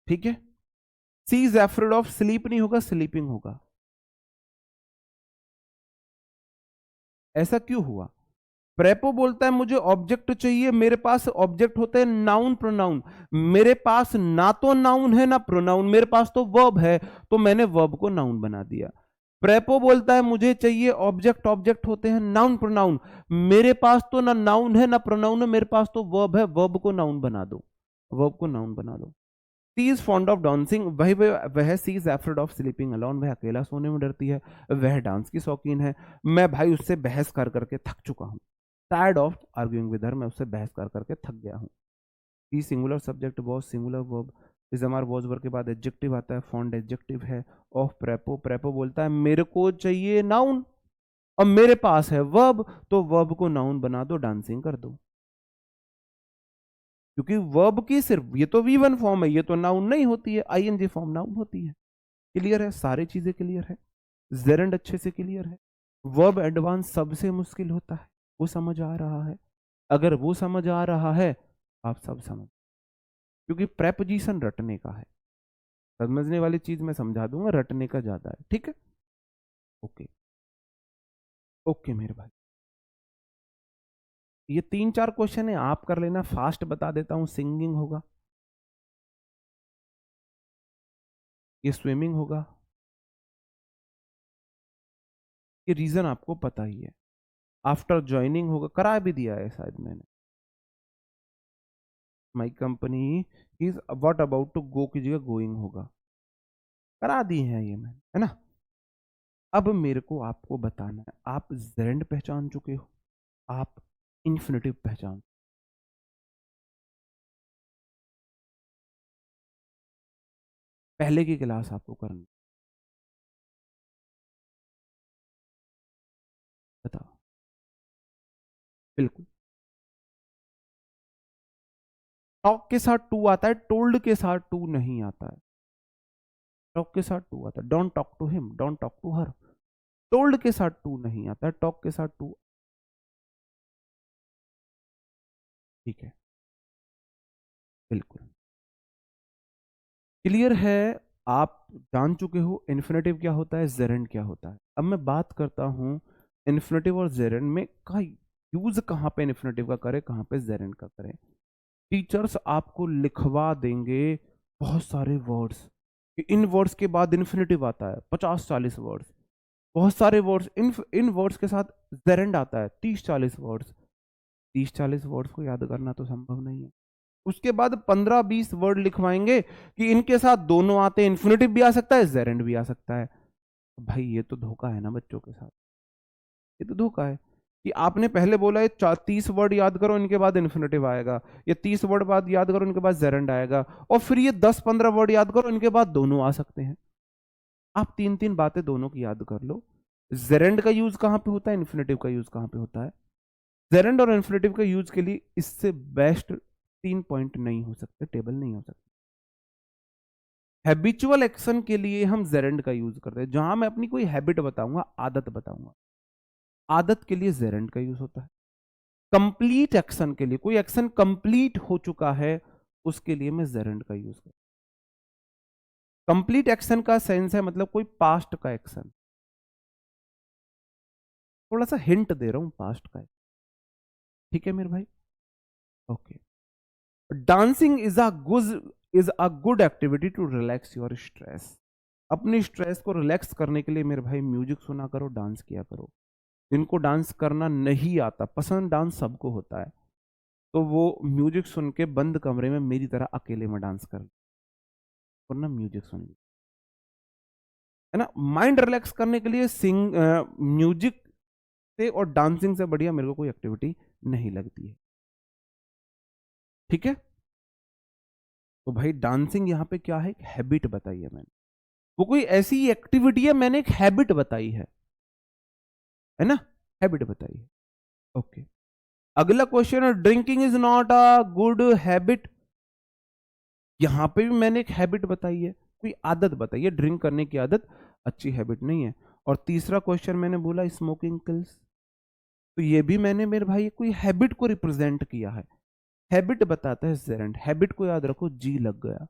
ठीक है, सी इज एफ्रेड ऑफ, स्लीप नहीं होगा, स्लीपिंग होगा। ऐसा क्यों हुआ? प्रेपो बोलता है मुझे ऑब्जेक्ट चाहिए, मेरे पास ऑब्जेक्ट होते हैं नाउन प्रोनाउन, मेरे पास ना तो नाउन है ना प्रोनाउन, मेरे पास तो वर्ब है, तो मैंने वर्ब को नाउन बना दिया। प्रेपो बोलता है मुझे चाहिए ऑब्जेक्ट, ऑब्जेक्ट होते हैं नाउन प्रोनाउन, मेरे पास तो ना नाउन है ना प्रोनाउन है, मेरे पास तो वर्ब है, वर्ब को नाउन बना दो, वर्ब को नाउन बना दो। She is fond of dancing, वह she is afraid of sleeping alone, वह अकेला सोने में डरती है, वह डांस की शौकीन है, मैं भाई उससे बहस कर करके थक चुका हूँ, tired of arguing with her, मैं उससे बहस कर करके थक गया हूँ। See singular subject was, singular verb, is हमारे वॉज वर्ब के बाद एडजेक्टिव आता है, फॉन्ड एडजेक्टिव है ऑफ प्रेपो, प्रेपो बोलता है मेरे को चाहिए नाउन और मेरे पास है वर्ब, तो वर्ब को नाउन बना दो, डांसिंग कर दो, क्योंकि वर्ब की सिर्फ ये तो V1 फॉर्म है, ये तो नाउन नहीं होती है, आईएनजी फॉर्म नाउन होती है। क्लियर है, सारी चीजें क्लियर है, जेरेंड अच्छे से क्लियर है। वर्ब एडवांस सबसे मुश्किल होता है, वो समझ आ रहा है? अगर वो समझ आ रहा है आप सब समझ, क्योंकि प्रेपोजिशन रटने का है, समझने वाली चीज मैं समझा दूंगा, रटने का ज्यादा है। ठीक है, ओके ओके मेरे भाई, ये 3-4 क्वेश्चन है, आप कर लेना, फास्ट बता देता हूं। सिंगिंग होगा, ये स्विमिंग होगा, ये रीजन आपको पता ही है, आफ्टर ज्वाइनिंग होगा, करा भी दिया है शायद मैंने, my company is what about to go की जगह गोइंग होगा, करा दी है ये मैंने, है ना। अब मेरे को आपको बताना है, आप जेरेंड पहचान चुके हो, आप इन्फिनेटिव पहचान, पहले की क्लास आपको करनी, बताओ। बिल्कुल, टॉक के साथ टू आता है, टोल्ड के साथ टू नहीं आता है, टॉक के साथ टू आता है, don't talk to him, don't talk to her, told के साथ टू नहीं आता है, टॉक के साथ टू। ठीक है, बिल्कुल क्लियर है, आप जान चुके हो इन्फिनेटिव क्या होता है, जेरेंड क्या होता है। अब मैं बात करता हूं इन्फिनेटिव और जेरेंड में का यूज कहां पे इन्फिनेटिव का करें, कहां पे जेरेंड का करें। टीचर्स आपको लिखवा देंगे बहुत सारे वर्ड्स, इन वर्ड्स के बाद इन्फिनेटिव आता है 50-40 वर्ड्स, बहुत सारे वर्ड्स, इन वर्ड्स के साथ जेरेंड आता है 30-40 वर्ड्स, 30-40 वर्ड्स को याद करना तो संभव नहीं है। उसके बाद 15-20 वर्ड लिखवाएंगे कि इनके साथ दोनों आते हैं, इन्फिनेटिव भी आ सकता है, जेरेंड भी आ सकता है। भाई ये तो धोखा है ना बच्चों के साथ, ये तो धोखा है कि आपने पहले बोला ये 30 वर्ड याद करो इनके बाद इन्फिनेटिव आएगा, ये 30 वर्ड बाद याद करो इनके बाद जेरेंड आएगा, और फिर ये 10-15 वर्ड याद करो इनके बाद दोनों आ सकते हैं। आप 3-3 बातें दोनों की याद कर लो। जेरेंड का यूज कहां पे होता है, इन्फिनेटिव का यूज कहां पे होता है। जेरेंड और इन्फिनेटिव का यूज के लिए इससे बेस्ट 3 पॉइंट नहीं हो सकते, टेबल नहीं हो सकते। हैबिचुअल एक्शन के लिए हम जेरेंड का यूज करते हैं, जहां मैं अपनी कोई हैबिट बताऊंगा, आदत बताऊंगा, आदत के लिए जेरेंड का यूज होता है। कंप्लीट एक्शन के लिए, कोई एक्शन कंप्लीट हो चुका है उसके लिए मैं जेरेंड का यूज करता हूं। कंप्लीट एक्शन का सेंस है मतलब कोई पास्ट का एक्शन, थोड़ा सा हिंट दे रहा हूं पास्ट का, ठीक है मेरे भाई, okay. Dancing is a good activity to relax your stress, अपनी स्ट्रेस को रिलैक्स करने के लिए मेरे भाई म्यूजिक सुना करो, डांस किया करो। जिनको डांस करना नहीं आता, पसंद डांस सबको होता है, तो वो म्यूजिक सुन के बंद कमरे में मेरी तरह अकेले में डांस कर, और ना म्यूजिक सुन, है ना। माइंड रिलैक्स करने के लिए म्यूजिक से और डांसिंग से बढ़िया मेरे को कोई एक्टिविटी नहीं लगती है। ठीक है, तो भाई डांसिंग यहाँ पे क्या है, एक हैबिट बताई है मैंने, वो कोई ऐसी एक्टिविटी है, मैंने एक हैबिट बताई है ना, हैबिट बताई है। ओके, अगला क्वेश्चन है drinking is not a good habit, यहां पे भी मैंने एक हैबिट बताई है, कोई आदत बताइए, ड्रिंक करने की आदत अच्छी हैबिट नहीं है। और तीसरा क्वेश्चन मैंने बोला स्मोकिंग किल्स, तो ये भी मैंने मेरे भाई कोई हैबिट को रिप्रेजेंट किया है। हैबिट बताता है जेरेंट, हैबिट को याद रखो, जी लग गया,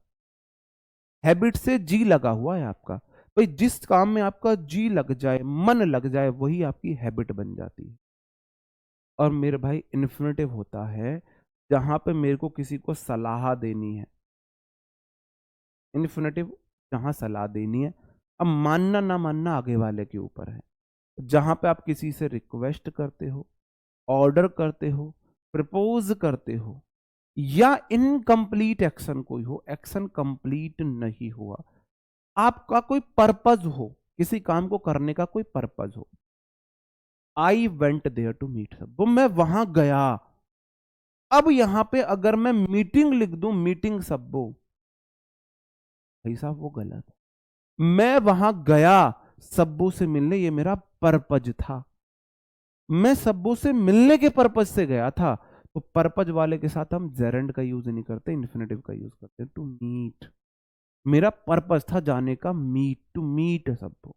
हैबिट से जी लगा हुआ है आपका। भाई जिस काम में आपका जी लग जाए, मन लग जाए, वही आपकी हैबिट बन जाती है। और मेरे भाई इन्फिनेटिव होता है जहां पे मेरे को किसी को सलाह देनी है, इन्फिनेटिव जहां सलाह देनी है। अब मानना ना मानना आगे वाले के ऊपर है। जहां पे आप किसी से रिक्वेस्ट करते हो, ऑर्डर करते हो, प्रपोज करते हो, या इनकम्प्लीट एक्शन कोई हो, एक्शन कंप्लीट नहीं हुआ, आपका कोई पर्पज हो, किसी काम को करने का कोई पर्पज हो। I went there to meet Sabbo, मैं वहां गया। अब यहां पे अगर मैं मीटिंग लिख दूं, मीटिंग सब्बो, भाई साहब वो गलत है। मैं वहां गया सब्बो से मिलने, ये मेरा पर्पज था, मैं सब्बो से मिलने के पर्पज से गया था। तो पर्पज वाले के साथ हम जेरेंड का यूज नहीं करते, इन्फिनेटिव का यूज करते हैं, टू मीट। मेरा पर्पज था जाने का, मीट, टू मीट सबको।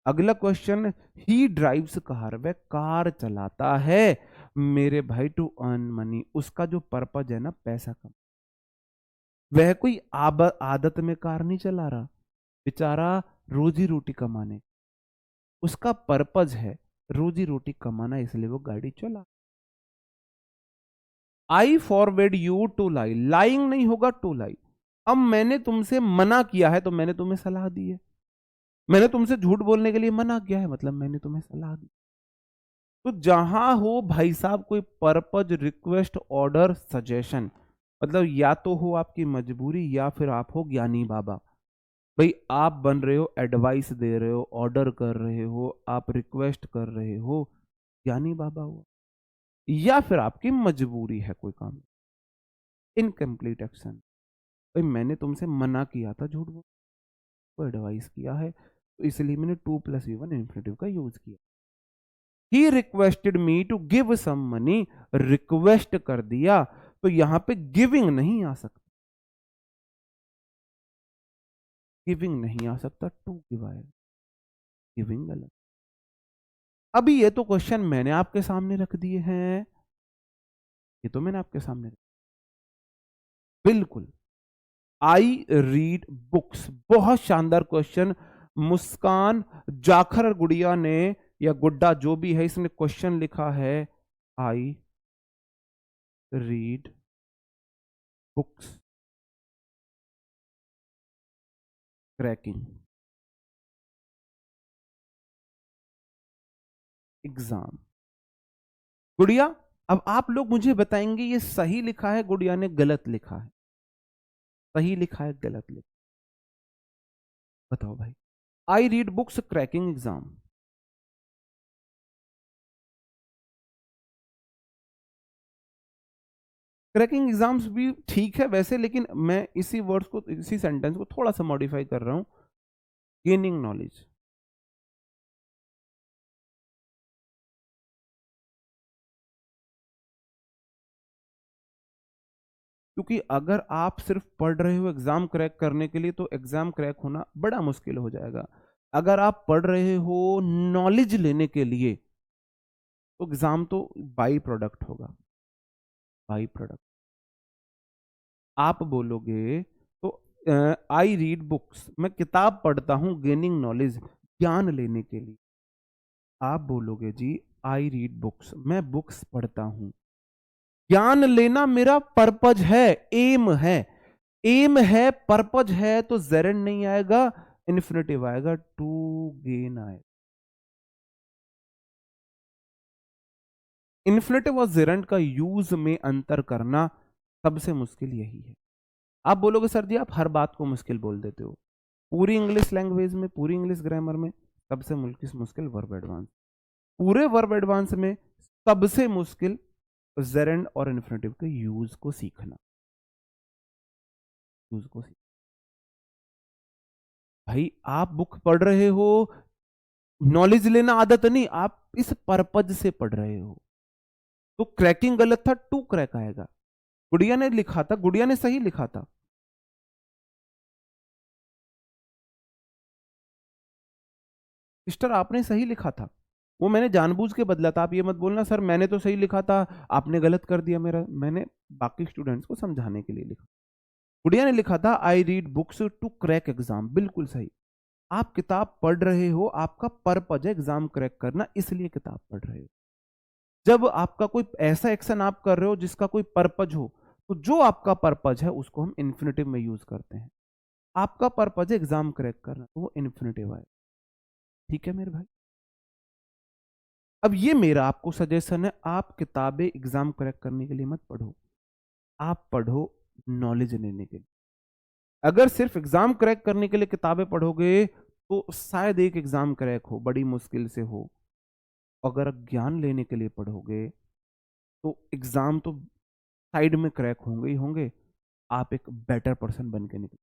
अगला क्वेश्चन, ही ड्राइव्स कार, वह कार चलाता है मेरे भाई, टू अर्न मनी, उसका जो पर्पज है ना पैसा कम, वह कोई आदत में कार नहीं चला रहा, बेचारा रोजी रोटी कमाने, उसका पर्पज है रोजी रोटी कमाना, इसलिए वो गाड़ी चला। I forward you to lie, lying नहीं होगा, टू लाई। अब मैंने तुमसे मना किया है तो मैंने तुम्हें सलाह दी है, मैंने तुमसे झूठ बोलने के लिए मना किया है, मतलब मैंने तुम्हें सलाह दी। तो जहां हो भाई साहब कोई पर्पज, रिक्वेस्ट, ऑर्डर, सजेशन, मतलब या तो हो आपकी मजबूरी या फिर आप हो ज्ञानी बाबा। भाई आप बन रहे हो, एडवाइस दे रहे हो, ऑर्डर कर रहे हो, आप रिक्वेस्ट कर रहे हो, ज्ञानी बाबा हुआ, या फिर आपकी मजबूरी है कोई काम, इनकम्प्लीट एक्शन। भाई मैंने तुमसे मना किया था झूठ बोल को, एडवाइस किया है, तो इसलिए मैंने 2+V1 इन्फिनेटिव का यूज किया। He requested me to give some money, request कर दिया, तो यहां पे गिविंग नहीं आ सकता, गिविंग नहीं आ सकता, टू गिव आएगा, गिविंग गलत। अभी ये तो क्वेश्चन मैंने आपके सामने रख दिए हैं, ये तो मैंने आपके सामने बिल्कुल। आई रीड बुक्स, बहुत शानदार क्वेश्चन। मुस्कान जाखर गुड़िया ने, या गुड्डा जो भी है, इसने क्वेश्चन लिखा है, आई रीड बुक्स क्रैकिंग एग्जाम। गुड़िया, अब आप लोग मुझे बताएंगे ये सही लिखा है गुड़िया ने, गलत लिखा है, सही लिखा है गलत लिखा, बताओ भाई। आई read books cracking exam, cracking exams भी ठीक है वैसे, लेकिन मैं इसी वर्ड्स को, इसी सेंटेंस को थोड़ा सा मॉडिफाई कर रहा हूं, गेनिंग नॉलेज। क्योंकि अगर आप सिर्फ पढ़ रहे हो एग्जाम क्रैक करने के लिए, तो एग्जाम क्रैक होना बड़ा मुश्किल हो जाएगा। अगर आप पढ़ रहे हो नॉलेज लेने के लिए, तो एग्जाम तो बाई प्रोडक्ट होगा, बाई प्रोडक्ट। आप बोलोगे तो आई रीड बुक्स, मैं किताब पढ़ता हूं गेनिंग नॉलेज, ज्ञान लेने के लिए। आप बोलोगे जी आई रीड बुक्स, मैं बुक्स पढ़ता हूं, ज्ञान लेना मेरा पर्पज है, एम है, एम है, पर्पज है, तो जेरेंड नहीं आएगा, इन्फिनेटिव आएगा, टू गेन आएगा। इन्फिनेटिव और जेरेंड का यूज में अंतर करना सबसे मुश्किल यही है। आप बोलोगे सर जी आप हर बात को मुश्किल बोल देते हो, पूरी इंग्लिश लैंग्वेज में, पूरी इंग्लिश ग्रामर में सबसे मुश्किल वर्ब एडवांस, पूरे वर्ब एडवांस में सबसे मुश्किल जेरेंड और इन्फिनेटिव के यूज को सीखना, यूज को सीखना। भाई आप बुक पढ़ रहे हो, नॉलेज लेना आदत नहीं, आप इस पर्पज से पढ़ रहे हो, तो क्रैकिंग गलत था, टू क्रैक आएगा। गुड़िया ने लिखा था, गुड़िया ने सही लिखा था, सिस्टर आपने सही लिखा था, वो मैंने जानबूझ के बदला था। आप ये मत बोलना सर मैंने तो सही लिखा था, आपने गलत कर दिया मेरा। मैंने बाकी स्टूडेंट्स को समझाने के लिए लिखा। गुड़िया ने लिखा था I read books to crack exam. बिल्कुल सही। आप किताब पढ़ रहे हो, आपका पर्पज है एग्जाम क्रैक करना, इसलिए किताब पढ़ रहे हो। जब आपका कोई ऐसा एक्शन आप कर रहे हो जिसका कोई पर्पज हो, तो जो आपका पर्पज है उसको हम इन्फिनेटिव में यूज करते हैं। आपका पर्पज है एग्जाम क्रैक करना, तो वो इन्फिनेटिव है। ठीक है मेरे भाई। अब ये मेरा आपको सजेशन है, आप किताबें एग्जाम क्रैक करने के लिए मत पढ़ो, आप पढ़ो नॉलेज लेने के लिए। अगर सिर्फ एग्जाम क्रैक करने के लिए किताबें पढ़ोगे तो शायद एक एग्जाम क्रैक हो, बड़ी मुश्किल से हो। अगर ज्ञान लेने के लिए पढ़ोगे तो एग्जाम तो साइड में क्रैक होंगे ही होंगे, आप एक बेटर पर्सन बन के निकले,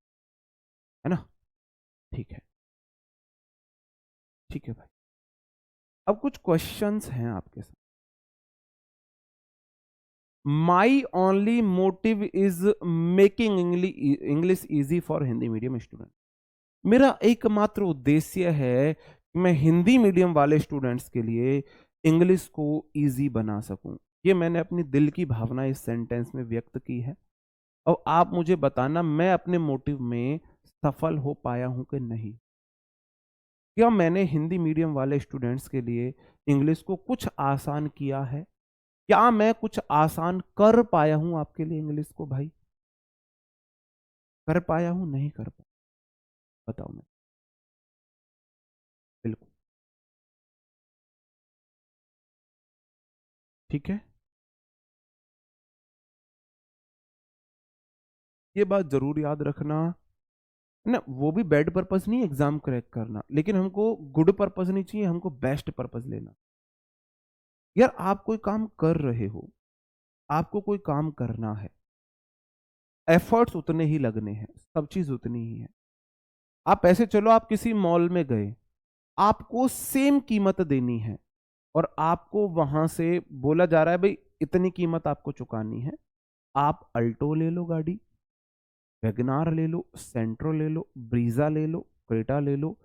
है ना। ठीक है, ठीक है भाई। अब कुछ क्वेश्चंस हैं आपके साथ। माई only motive is making English easy for Hindi medium student. मेरा एकमात्र उद्देश्य है कि मैं हिंदी मीडियम वाले स्टूडेंट्स के लिए इंग्लिश को इजी बना सकूं। ये मैंने अपनी दिल की भावना इस सेंटेंस में व्यक्त की है, और आप मुझे बताना मैं अपने मोटिव में सफल हो पाया हूं कि नहीं। क्या मैंने हिंदी मीडियम वाले स्टूडेंट्स के लिए इंग्लिश को कुछ आसान किया है? क्या मैं कुछ आसान कर पाया हूं आपके लिए इंग्लिश को भाई? कर पाया हूं, नहीं कर पाया? बताओ मैं। बिल्कुल। ठीक है, ये बात जरूर याद रखना ना, वो भी बैड पर्पस नहीं एग्जाम क्रैक करना, लेकिन हमको गुड पर्पस नहीं चाहिए, हमको बेस्ट पर्पस लेना। यार आप कोई काम कर रहे हो, आपको कोई काम करना है, एफर्ट्स उतने ही लगने हैं, सब चीज उतनी ही है। आप ऐसे चलो, आप किसी मॉल में गए, आपको सेम कीमत देनी है, और आपको वहां से बोला जा रहा है भाई इतनी कीमत आपको चुकानी है। आप अल्टो ले लो गाड़ी, वैगनार ले लो, सेंट्रो ले लो, ब्रीजा ले लो, क्रेटा ले लो,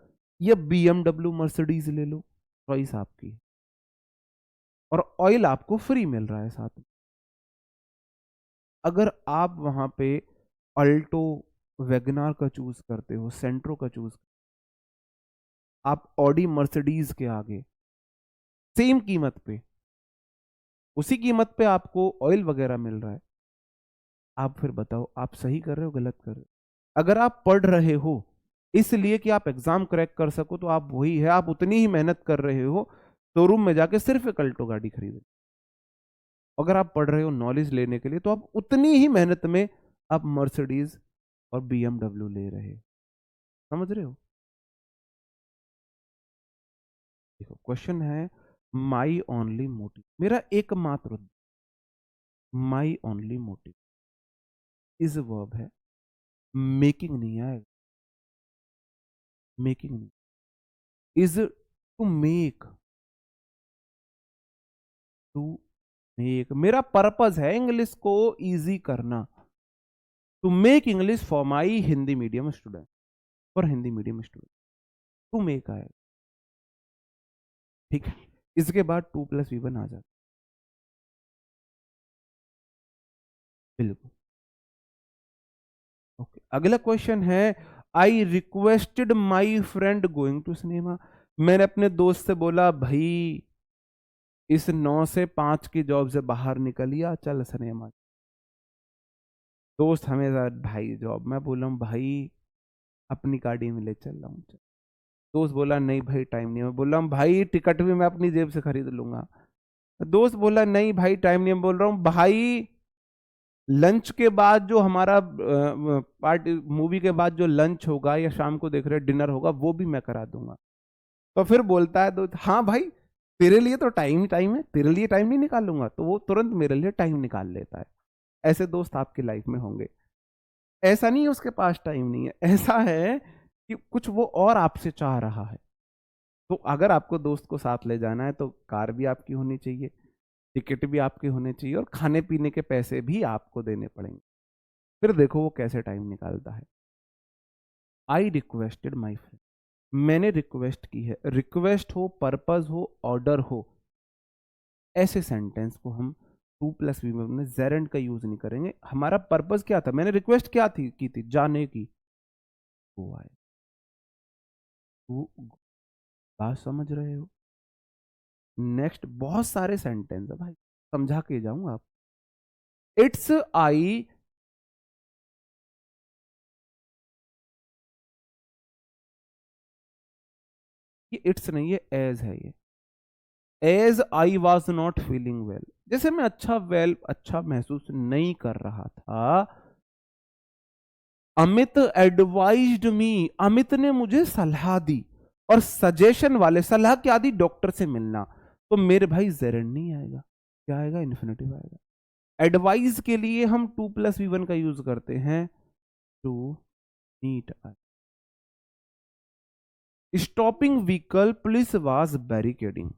या बीएमडब्ल्यू मर्सिडीज ले लो, चॉइस आपकी है। और ऑयल आपको फ्री मिल रहा है साथ में। अगर आप वहां पे अल्टो वैगनार का चूज करते हो, सेंट्रो का चूज, आप ऑडी मर्सिडीज के आगे सेम कीमत पे, उसी कीमत पे आपको ऑयल वगैरह मिल रहा है, आप फिर बताओ आप सही कर रहे हो गलत कर रहे हो? अगर आप पढ़ रहे हो इसलिए कि आप एग्जाम क्रैक कर सको, तो आप वही है, आप उतनी ही मेहनत कर रहे हो शोरूम में जाके सिर्फ एक अल्टो गाड़ी खरीदे। अगर आप पढ़ रहे हो नॉलेज लेने के लिए, तो आप उतनी ही मेहनत में आप मर्सिडीज और बीएमडब्ल्यू ले रहे हो। समझ रहे हो? देखो क्वेश्चन है, माई ओनली मोटिव, मेरा एकमात्र, my only motive is verb है, मेकिंग नहीं आएगा, मेकिंग नहीं, is to make, to make. मेरा पर्पज है इंग्लिश को इजी करना, to make English for my Hindi medium student, for Hindi medium student, to make आएगा। ठीक है, इसके बाद 2+V1 आ जाता। बिल्कुल। ओके, अगला क्वेश्चन है, I requested my friend going to cinema. मैंने अपने दोस्त से बोला भाई इस 9 से 5 की जॉब से बाहर निकलिया, चल सिनेमा। दोस्त हमेशा भाई जॉब, मैं बोला हूँ भाई अपनी गाड़ी में ले चल रहा हूँ। दोस्त बोला नहीं भाई टाइम नहीं है। मैं बोला हूँ भाई टिकट भी मैं अपनी जेब से खरीद लूंगा। दोस्त बोला नहीं भाई टाइम नहीं है। बोल रहा हूँ भाई लंच के बाद जो हमारा पार्टी, मूवी के बाद जो लंच होगा या शाम को देख रहे डिनर होगा, वो भी मैं करा दूंगा। तो फिर बोलता है दोस्त, हाँ भाई तेरे लिए तो टाइम ही टाइम है, तेरे लिए टाइम नहीं निकालूंगा, तो वो तुरंत मेरे लिए टाइम निकाल लेता है। ऐसे दोस्त आपकी लाइफ में होंगे। ऐसा नहीं है उसके पास टाइम नहीं है, ऐसा है कि कुछ वो और आपसे चाह रहा है। तो अगर आपको दोस्त को साथ ले जाना है तो कार भी आपकी होनी चाहिए, टिकट भी आपके होने चाहिए, और खाने पीने के पैसे भी आपको देने पड़ेंगे। फिर देखो वो कैसे टाइम निकालता है। आई रिक्वेस्टेड माई फ्रेंड, मैंने रिक्वेस्ट की है, रिक्वेस्ट हो, पर्पस हो, ऑर्डर हो, ऐसे सेंटेंस को हम टू प्लस वी में जेरेंड का यूज नहीं करेंगे। हमारा पर्पस क्या था, मैंने रिक्वेस्ट क्या थी की थी, जाने की, वो आए, वो बात समझ रहे हो। नेक्स्ट बहुत सारे सेंटेंस है भाई, समझा के जाऊं आप। इट्स आई, ये इट्स नहीं, ये एज है, ये age I was not feeling well, जैसे मैं अच्छा महसूस नहीं कर रहा था, अमित एडवाइज्ड मी, अमित ने मुझे सलाह दी, और सजेशन वाले सलाह क्या दी, डॉक्टर से मिलना, तो मेरे भाई जेरेंड नहीं आएगा, क्या आएगा, इन्फिनेटिव आएगा। एडवाइस के लिए हम टू प्लस वी वन का यूज करते हैं, to meet. Stopping vehicle, police was barricading,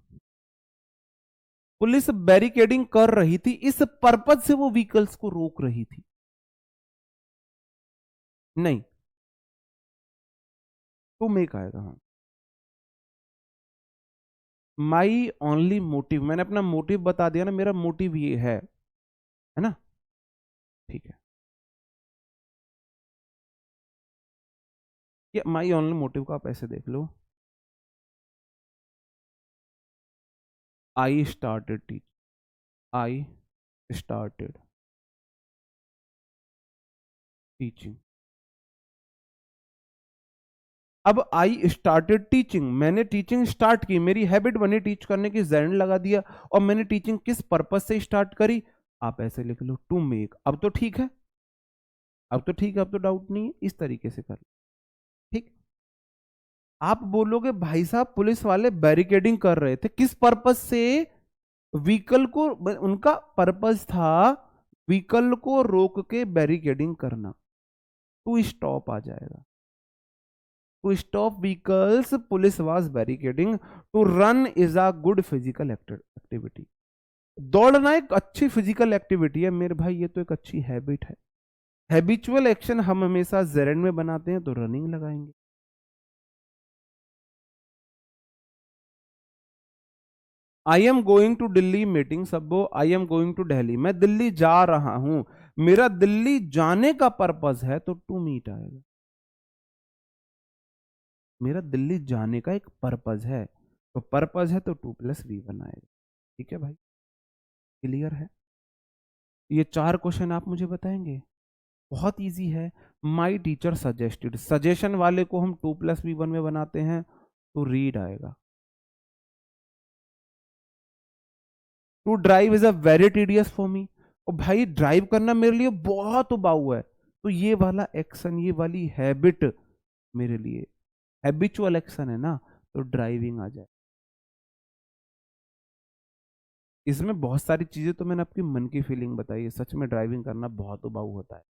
police barricading कर रही थी, इस पर्पज से वो व्हीकल्स को रोक रही थी, नहीं, टू मेक आएगा। हाँ, माई ओनली मोटिव, मैंने अपना मोटिव बता दिया ना, मेरा मोटिव ये है ना, ठीक है, ये माई ओनली मोटिव का आप ऐसे देख लो, I started teach, I started teaching, अब आई स्टार्टेड टीचिंग, मैंने टीचिंग स्टार्ट की, मेरी हैबिट बनी टीच करने की, जेंड लगा दिया, और मैंने टीचिंग किस पर्पज से स्टार्ट करी, आप ऐसे लिख लो, टू मेक, अब तो ठीक है, अब तो ठीक है, अब तो डाउट नहीं है, इस तरीके से कर, ठीक। आप बोलोगे भाई साहब पुलिस वाले बैरिकेडिंग कर रहे थे, किस पर्पज से, व्हीकल को, उनका पर्पज था व्हीकल को रोक के बैरिकेडिंग करना, टू स्टॉप आ जाएगा, to stop vehicles police was barricading, to run is a good physical activity, दौड़ना एक अच्छी फिजिकल एक्टिविटी है मेरे भाई, ये तो एक अच्छी हैबिट है, हैबिचुअल एक्शन हम हमेशा जेरेंड में बनाते हैं, तो रनिंग लगाएंगे। I am going to Delhi meeting, सबो I am going to Delhi, मैं दिल्ली जा रहा हूं, मेरा दिल्ली जाने का पर्पज है, तो टू मीट आएगा, मेरा दिल्ली जाने का एक पर्पज है, तो पर्पज है तो टू प्लस वी वन आएगा, ठीक है भाई, क्लियर है। ये चार क्वेश्चन आप मुझे बताएंगे, बहुत इजी है। माई टीचर सजेस्टेड, सजेशन वाले को हम टू प्लस वी वन में बनाते हैं, तो रीड आएगा। To drive is a very tedious for me, और भाई ड्राइव करना मेरे लिए बहुत उबाऊ है, तो ये वाला एक्शन, ये वाली हैबिट मेरे लिए हैबिचुअल एक्शन है ना, तो ड्राइविंग आ जाए। इसमें बहुत सारी चीजें तो मैंने आपकी मन की फीलिंग बताई है, सच में ड्राइविंग करना बहुत उबाऊ होता है,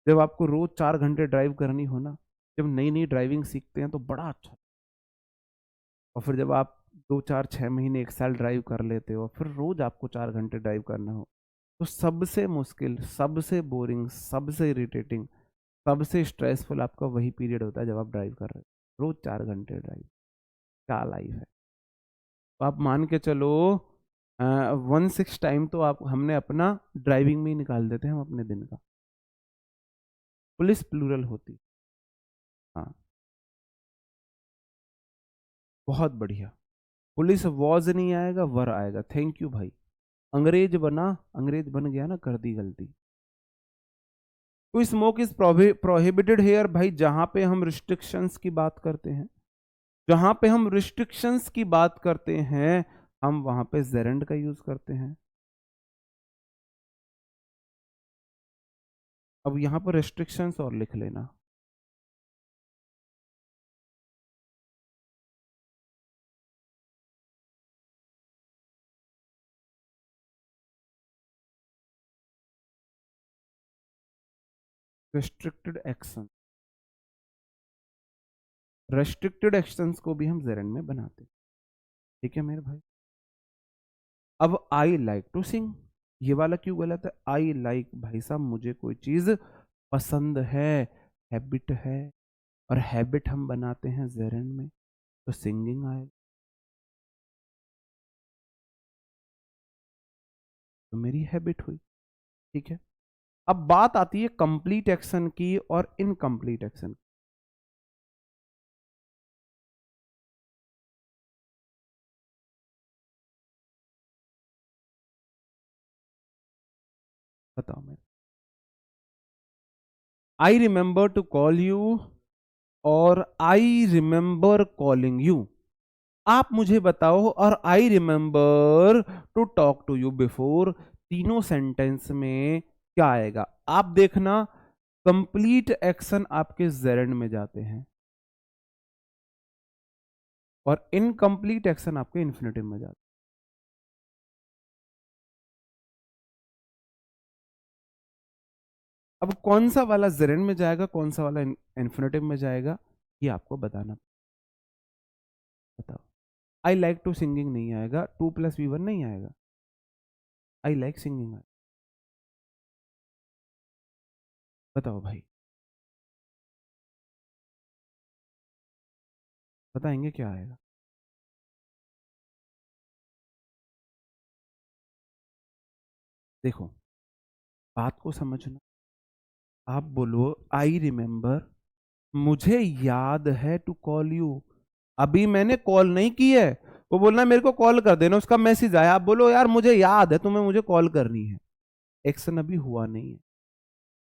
जब आपको रोज 4 घंटे ड्राइव करनी हो ना, जब नई नई ड्राइविंग सीखते हैं तो बड़ा अच्छा, और फिर जब आप 2 4 6 महीने 1 साल ड्राइव कर लेते हो, फिर रोज आपको 4 घंटे ड्राइव करना हो, तो सबसे मुश्किल, सबसे बोरिंग, सबसे इरिटेटिंग, सबसे स्ट्रेसफुल आपका वही पीरियड होता है जब आप ड्राइव कर रहे हो, रोज 4 घंटे ड्राइव, क्या लाइफ है। तो आप मान के चलो 1/6 टाइम तो आप हमने अपना ड्राइविंग में ही निकाल देते हैं हम अपने दिन का। पुलिस प्लूरल होती, हाँ, बहुत बढ़िया, पुलिस वॉज नहीं आएगा, वर आएगा, थैंक यू भाई, अंग्रेज बना, अंग्रेज बन गया ना, कर दी गलती। To smoke is prohibited here, भाई जहां पे हम रिस्ट्रिक्शंस की बात करते हैं, जहां पे हम रिस्ट्रिक्शंस की बात करते हैं, हम वहां पे जेरेंड का यूज करते हैं। अब यहां पर रिस्ट्रिक्शंस और लिख लेना, रिस्ट्रिक्टेड एक्शन, रेस्ट्रिक्टेड एक्शंस को भी हम जेरेंड में बनाते हैं, ठीक है मेरे भाई। अब आई लाइक टू सिंग, ये वाला क्यों गलत है, आई लाइक भाई साहब मुझे कोई चीज पसंद है, हैबिट है, और हैबिट हम बनाते हैं जेरेंड में, तो सिंगिंग आएगा। तो मेरी हैबिट हुई। ठीक है, अब बात आती है कंप्लीट एक्शन की और इनकम्प्लीट एक्शन की। बताओ मेरे, I remember to call you और आई रिमेंबर कॉलिंग यू। आप मुझे बताओ, और I remember to talk to you before, तीनों सेंटेंस में क्या आएगा? आप देखना, कंप्लीट एक्शन आपके जेरेंड में जाते हैं और इनकम्प्लीट एक्शन आपके इन्फिनेटिव में जाते हैं। अब कौन सा वाला जेरेंड में जाएगा, कौन सा वाला इन्फिनेटिव में जाएगा, ये आपको बताना। बताओ, आई लाइक टू सिंगिंग नहीं आएगा, 2+V1 नहीं आएगा, आई लाइक सिंगिंग आएगा। बताओ भाई, बताएंगे क्या आएगा? देखो, बात को समझना। आप बोलो आई रिमेंबर, मुझे याद है टू कॉल यू, अभी मैंने कॉल नहीं की है, वो बोलना मेरे को कॉल कर देना, उसका मैसेज आया, आप बोलो यार मुझे याद है तुम्हें मुझे कॉल करनी है। एक्शन अभी हुआ नहीं है,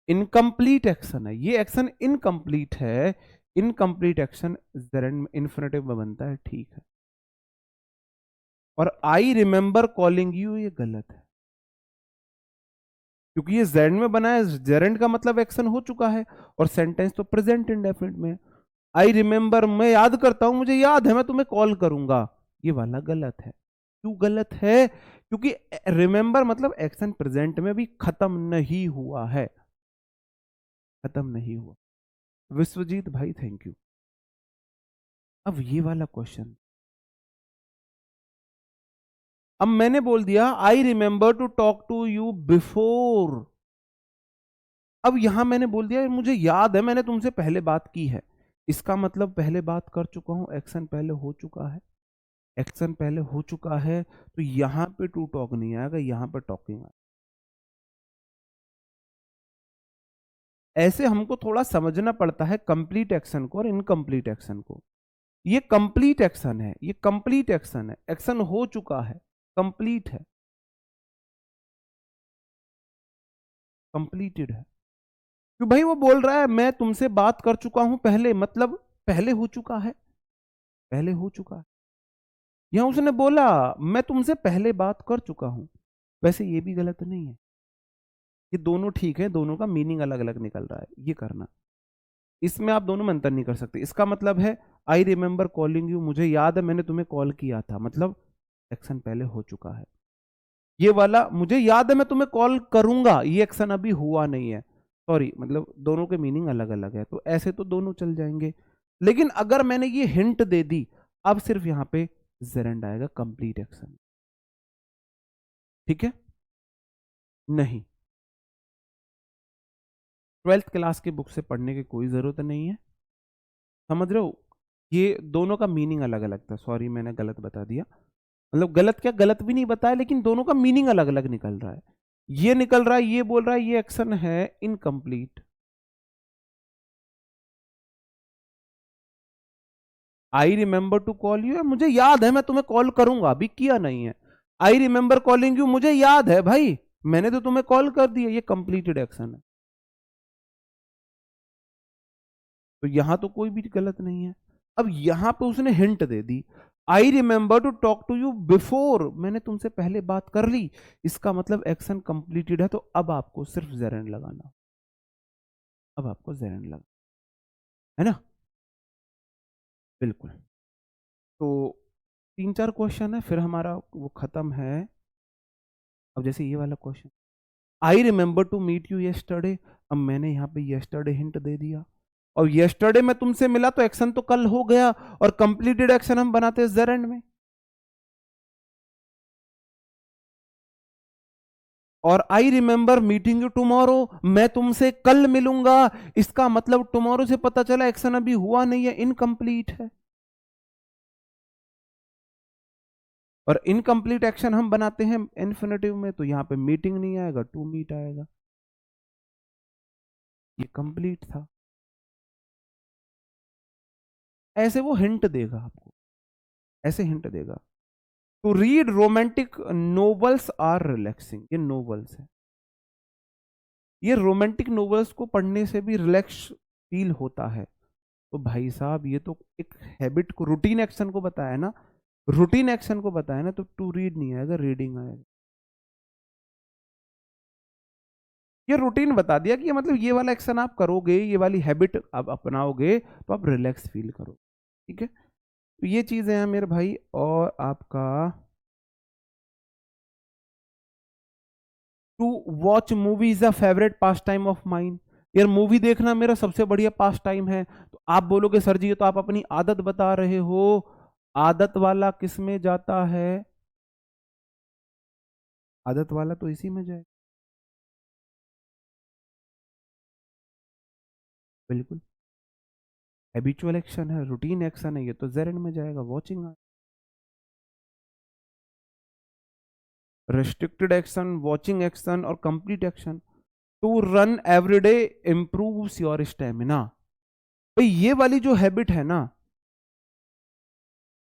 इनकम्प्लीट एक्शन है ये, एक्शन इनकम्प्लीट है। इनकम्प्लीट एक्शन जेरेंड इन्फिनेटिव में बनता है, ठीक है। और आई रिमेंबर कॉलिंग यू, ये गलत है, क्योंकि ये जेरेंड में बना है, जेरेंड का मतलब एक्शन हो चुका है और सेंटेंस तो प्रेजेंट इंडेफिनिट में। आई रिमेंबर, मैं याद करता हूं, मुझे याद है मैं तुम्हें कॉल करूंगा, ये वाला गलत है। क्यों गलत है? क्योंकि रिमेंबर मतलब एक्शन प्रेजेंट में भी खत्म नहीं हुआ है, खत्म नहीं हुआ। विश्वजीत भाई थैंक यू। अब ये वाला क्वेश्चन, अब मैंने बोल दिया I remember to talk to you before, अब यहां मैंने बोल दिया मुझे याद है मैंने तुमसे पहले बात की है, इसका मतलब पहले बात कर चुका हूं, एक्शन पहले हो चुका है। एक्शन पहले हो चुका है तो यहां पे टू टॉक नहीं आएगा, यहां पे टॉकिंग आएगा। ऐसे हमको थोड़ा समझना पड़ता है कंप्लीट एक्शन को और इनकम्प्लीट एक्शन को। ये कंप्लीट एक्शन है, ये कंप्लीट एक्शन है, एक्शन हो चुका है, कंप्लीट है, कंप्लीटेड है। क्यों भाई, वो बोल रहा है मैं तुमसे बात कर चुका हूं पहले, मतलब पहले हो चुका है, पहले हो चुका है। यहां उसने बोला मैं तुमसे पहले बात कर चुका हूं, वैसे ये भी गलत नहीं है, ये दोनों ठीक है, दोनों का मीनिंग अलग अलग निकल रहा है, ये करना। इसमें आप दोनों में अंतर नहीं कर सकते। इसका मतलब है आई रिमेंबर कॉलिंग यू, मुझे याद है मैंने तुम्हें कॉल किया था, मतलब एक्शन पहले हो चुका है। ये वाला मुझे याद है मैं तुम्हें कॉल करूंगा, ये एक्शन अभी हुआ नहीं है, सॉरी, मतलब दोनों के मीनिंग अलग अलग है, तो ऐसे तो दोनों चल जाएंगे। लेकिन अगर मैंने ये हिंट दे दी, अब सिर्फ यहां पे जेरेंड आएगा कंप्लीट एक्शन। ठीक है, नहीं, 12th क्लास की बुक से पढ़ने की कोई जरूरत नहीं है, समझ रहे हो? ये दोनों का मीनिंग अलग अलग था, सॉरी मैंने गलत बता दिया, मतलब गलत क्या, गलत भी नहीं बताया, लेकिन दोनों का मीनिंग अलग अलग निकल रहा है। ये निकल रहा है, ये बोल रहा है ये एक्शन है incomplete. I remember to call you, मुझे याद है मैं तुम्हें कॉल करूंगा, अभी किया नहीं है। आई रिमेंबर कॉलिंग यू, मुझे याद है भाई मैंने तो तुम्हें कॉल कर दिया, ये कंप्लीटेड एक्शन है। तो यहां तो कोई भी गलत नहीं है। अब यहां पे उसने हिंट दे दी, I remember to talk to you before, मैंने तुमसे पहले बात कर ली, इसका मतलब एक्शन कंप्लीटेड है, तो अब आपको सिर्फ जेरेंड लगाना, अब आपको जेरेंड लगा, है ना? बिल्कुल। तो 3-4 क्वेश्चन है फिर हमारा वो खत्म है। अब जैसे ये वाला question, I remember to meet you yesterday, अब मैंने यहाँ पे यस्टरडे हिंट दे दिया, और यस्टरडे में तुमसे मिला तो एक्शन तो कल हो गया, और कंप्लीटेड एक्शन हम बनाते हैं जेरेंड में। और I remember meeting you tomorrow, मैं तुमसे कल मिलूंगा, इसका मतलब टुमारो से पता चला एक्शन अभी हुआ नहीं है, इनकम्प्लीट है। और इनकम्प्लीट एक्शन हम बनाते हैं इन्फिनेटिव में, तो यहां पे मीटिंग नहीं आएगा, टू मीट आएगा, ये कंप्लीट था। ऐसे वो हिंट देगा आपको, ऐसे हिंट देगा। To read romantic novels are relaxing, ये नोवेल्स है, ये रोमांटिक नोवेल्स को पढ़ने से भी रिलैक्स फील होता है। तो भाई साहब ये तो एक हैबिट को, रूटीन एक्शन को बताया ना, रूटीन एक्शन को बताया ना, तो टू रीड नहीं आएगा, रीडिंग आएगा। ये रूटीन बता दिया कि ये मतलब ये वाला एक्शन आप करोगे, ये वाली हैबिट आप अपनाओगे तो आप रिलैक्स फील करोगे, ठीक है। तो ये चीजें हैं मेरे भाई। और आपका to watch movie is a favourite pastime of mind, यार मूवी देखना मेरा सबसे बढ़िया पास टाइम है। तो आप बोलोगे सर जी ये तो आप अपनी आदत बता रहे हो, आदत वाला किस में जाता है, आदत वाला तो इसी में जाए, बिल्कुल हैबिचुअल एक्शन है, रूटीन एक्शन है, ये तो जेरन में जाएगा, watching. Restricted action, watching action और complete action. To run every day improves your stamina, भाई ये वाली जो हैबिट है ना,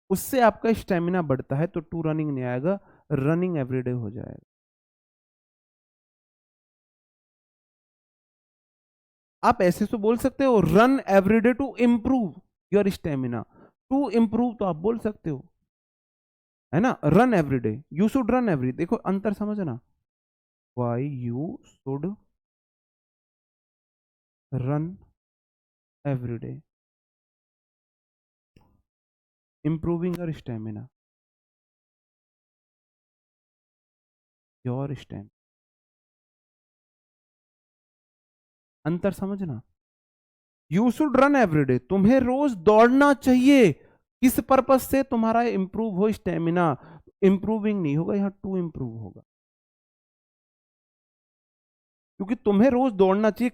उससे आपका स्टेमिना बढ़ता है, तो टू रनिंग नहीं आएगा, रनिंग एवरीडे हो जाएगा। आप ऐसे तो बोल सकते हो run everyday to improve your stamina, to improve तो आप बोल सकते हो, है ना। Run everyday, you should run every, देखो अंतर समझना, why you should run everyday, improving your stamina, your stamina, अंतर समझना। यू शुड रन एवरीडे, तुम्हें रोज दौड़ना चाहिए, किस पर्पज से, तुम्हारा इंप्रूव हो स्टेमिना, इंप्रूविंग नहीं होगा, यहां टू इंप्रूव होगा, क्योंकि तुम्हें रोज दौड़ना चाहिए,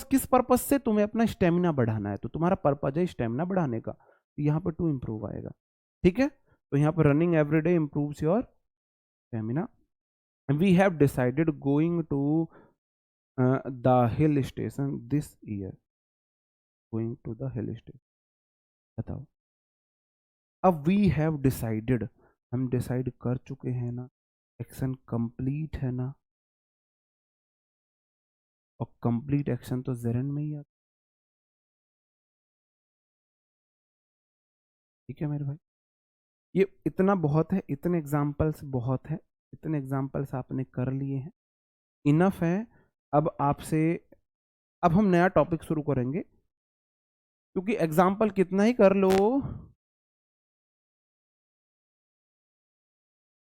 किस पर्पज से, तुम्हें अपना स्टेमिना बढ़ाना है, तो तुम्हारा पर्पज है स्टेमिना बढ़ाने का, तो यहां पर टू इंप्रूव आएगा, ठीक है। तो यहां पर running everyday improves your stamina. We have decided going to the hill station this year, going to the hill station, बताओ। अब वी हैव डिसाइडेड, हम डिसाइड कर चुके हैं ना, एक्शन कंप्लीट है ना, और कंप्लीट एक्शन तो जेरन में ही आता, ठीक है मेरे भाई। ये इतना बहुत है, इतने एग्जाम्पल्स बहुत है, इतने एग्जाम्पल्स आपने कर लिए हैं, इनफ है। अब आपसे, अब हम नया टॉपिक शुरू करेंगे, क्योंकि एग्जाम्पल कितना ही कर लो,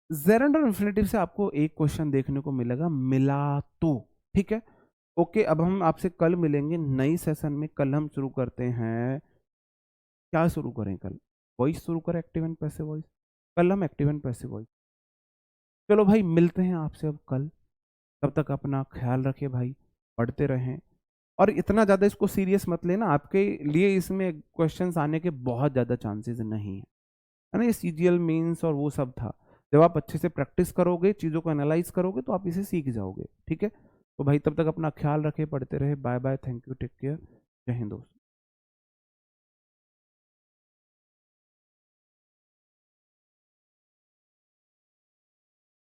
जेरंड और इन्फिनेटिव से आपको एक क्वेश्चन देखने को मिलेगा, मिला तो, ठीक है। ओके, अब हम आपसे कल मिलेंगे नई सेशन में। कल हम शुरू करते हैं, क्या शुरू करें कल, वॉइस शुरू करें, एक्टिव एंड पैसिव वॉइस, कल हम एक्टिव एंड पैसिव वॉइस। चलो भाई मिलते हैं आपसे अब कल, तब तक अपना ख्याल रखें भाई, पढ़ते रहें, और इतना ज़्यादा इसको सीरियस मत लेना, आपके लिए इसमें क्वेश्चंस आने के बहुत ज़्यादा चांसेस नहीं है ना। ये सीजीएल मीन्स और वो सब था, जब आप अच्छे से प्रैक्टिस करोगे, चीज़ों को एनालाइज करोगे, तो आप इसे सीख जाओगे, ठीक है। तो भाई तब तक अपना ख्याल रखें, पढ़ते रहे, bye bye, thank you, take care, जय हिंद दोस्त।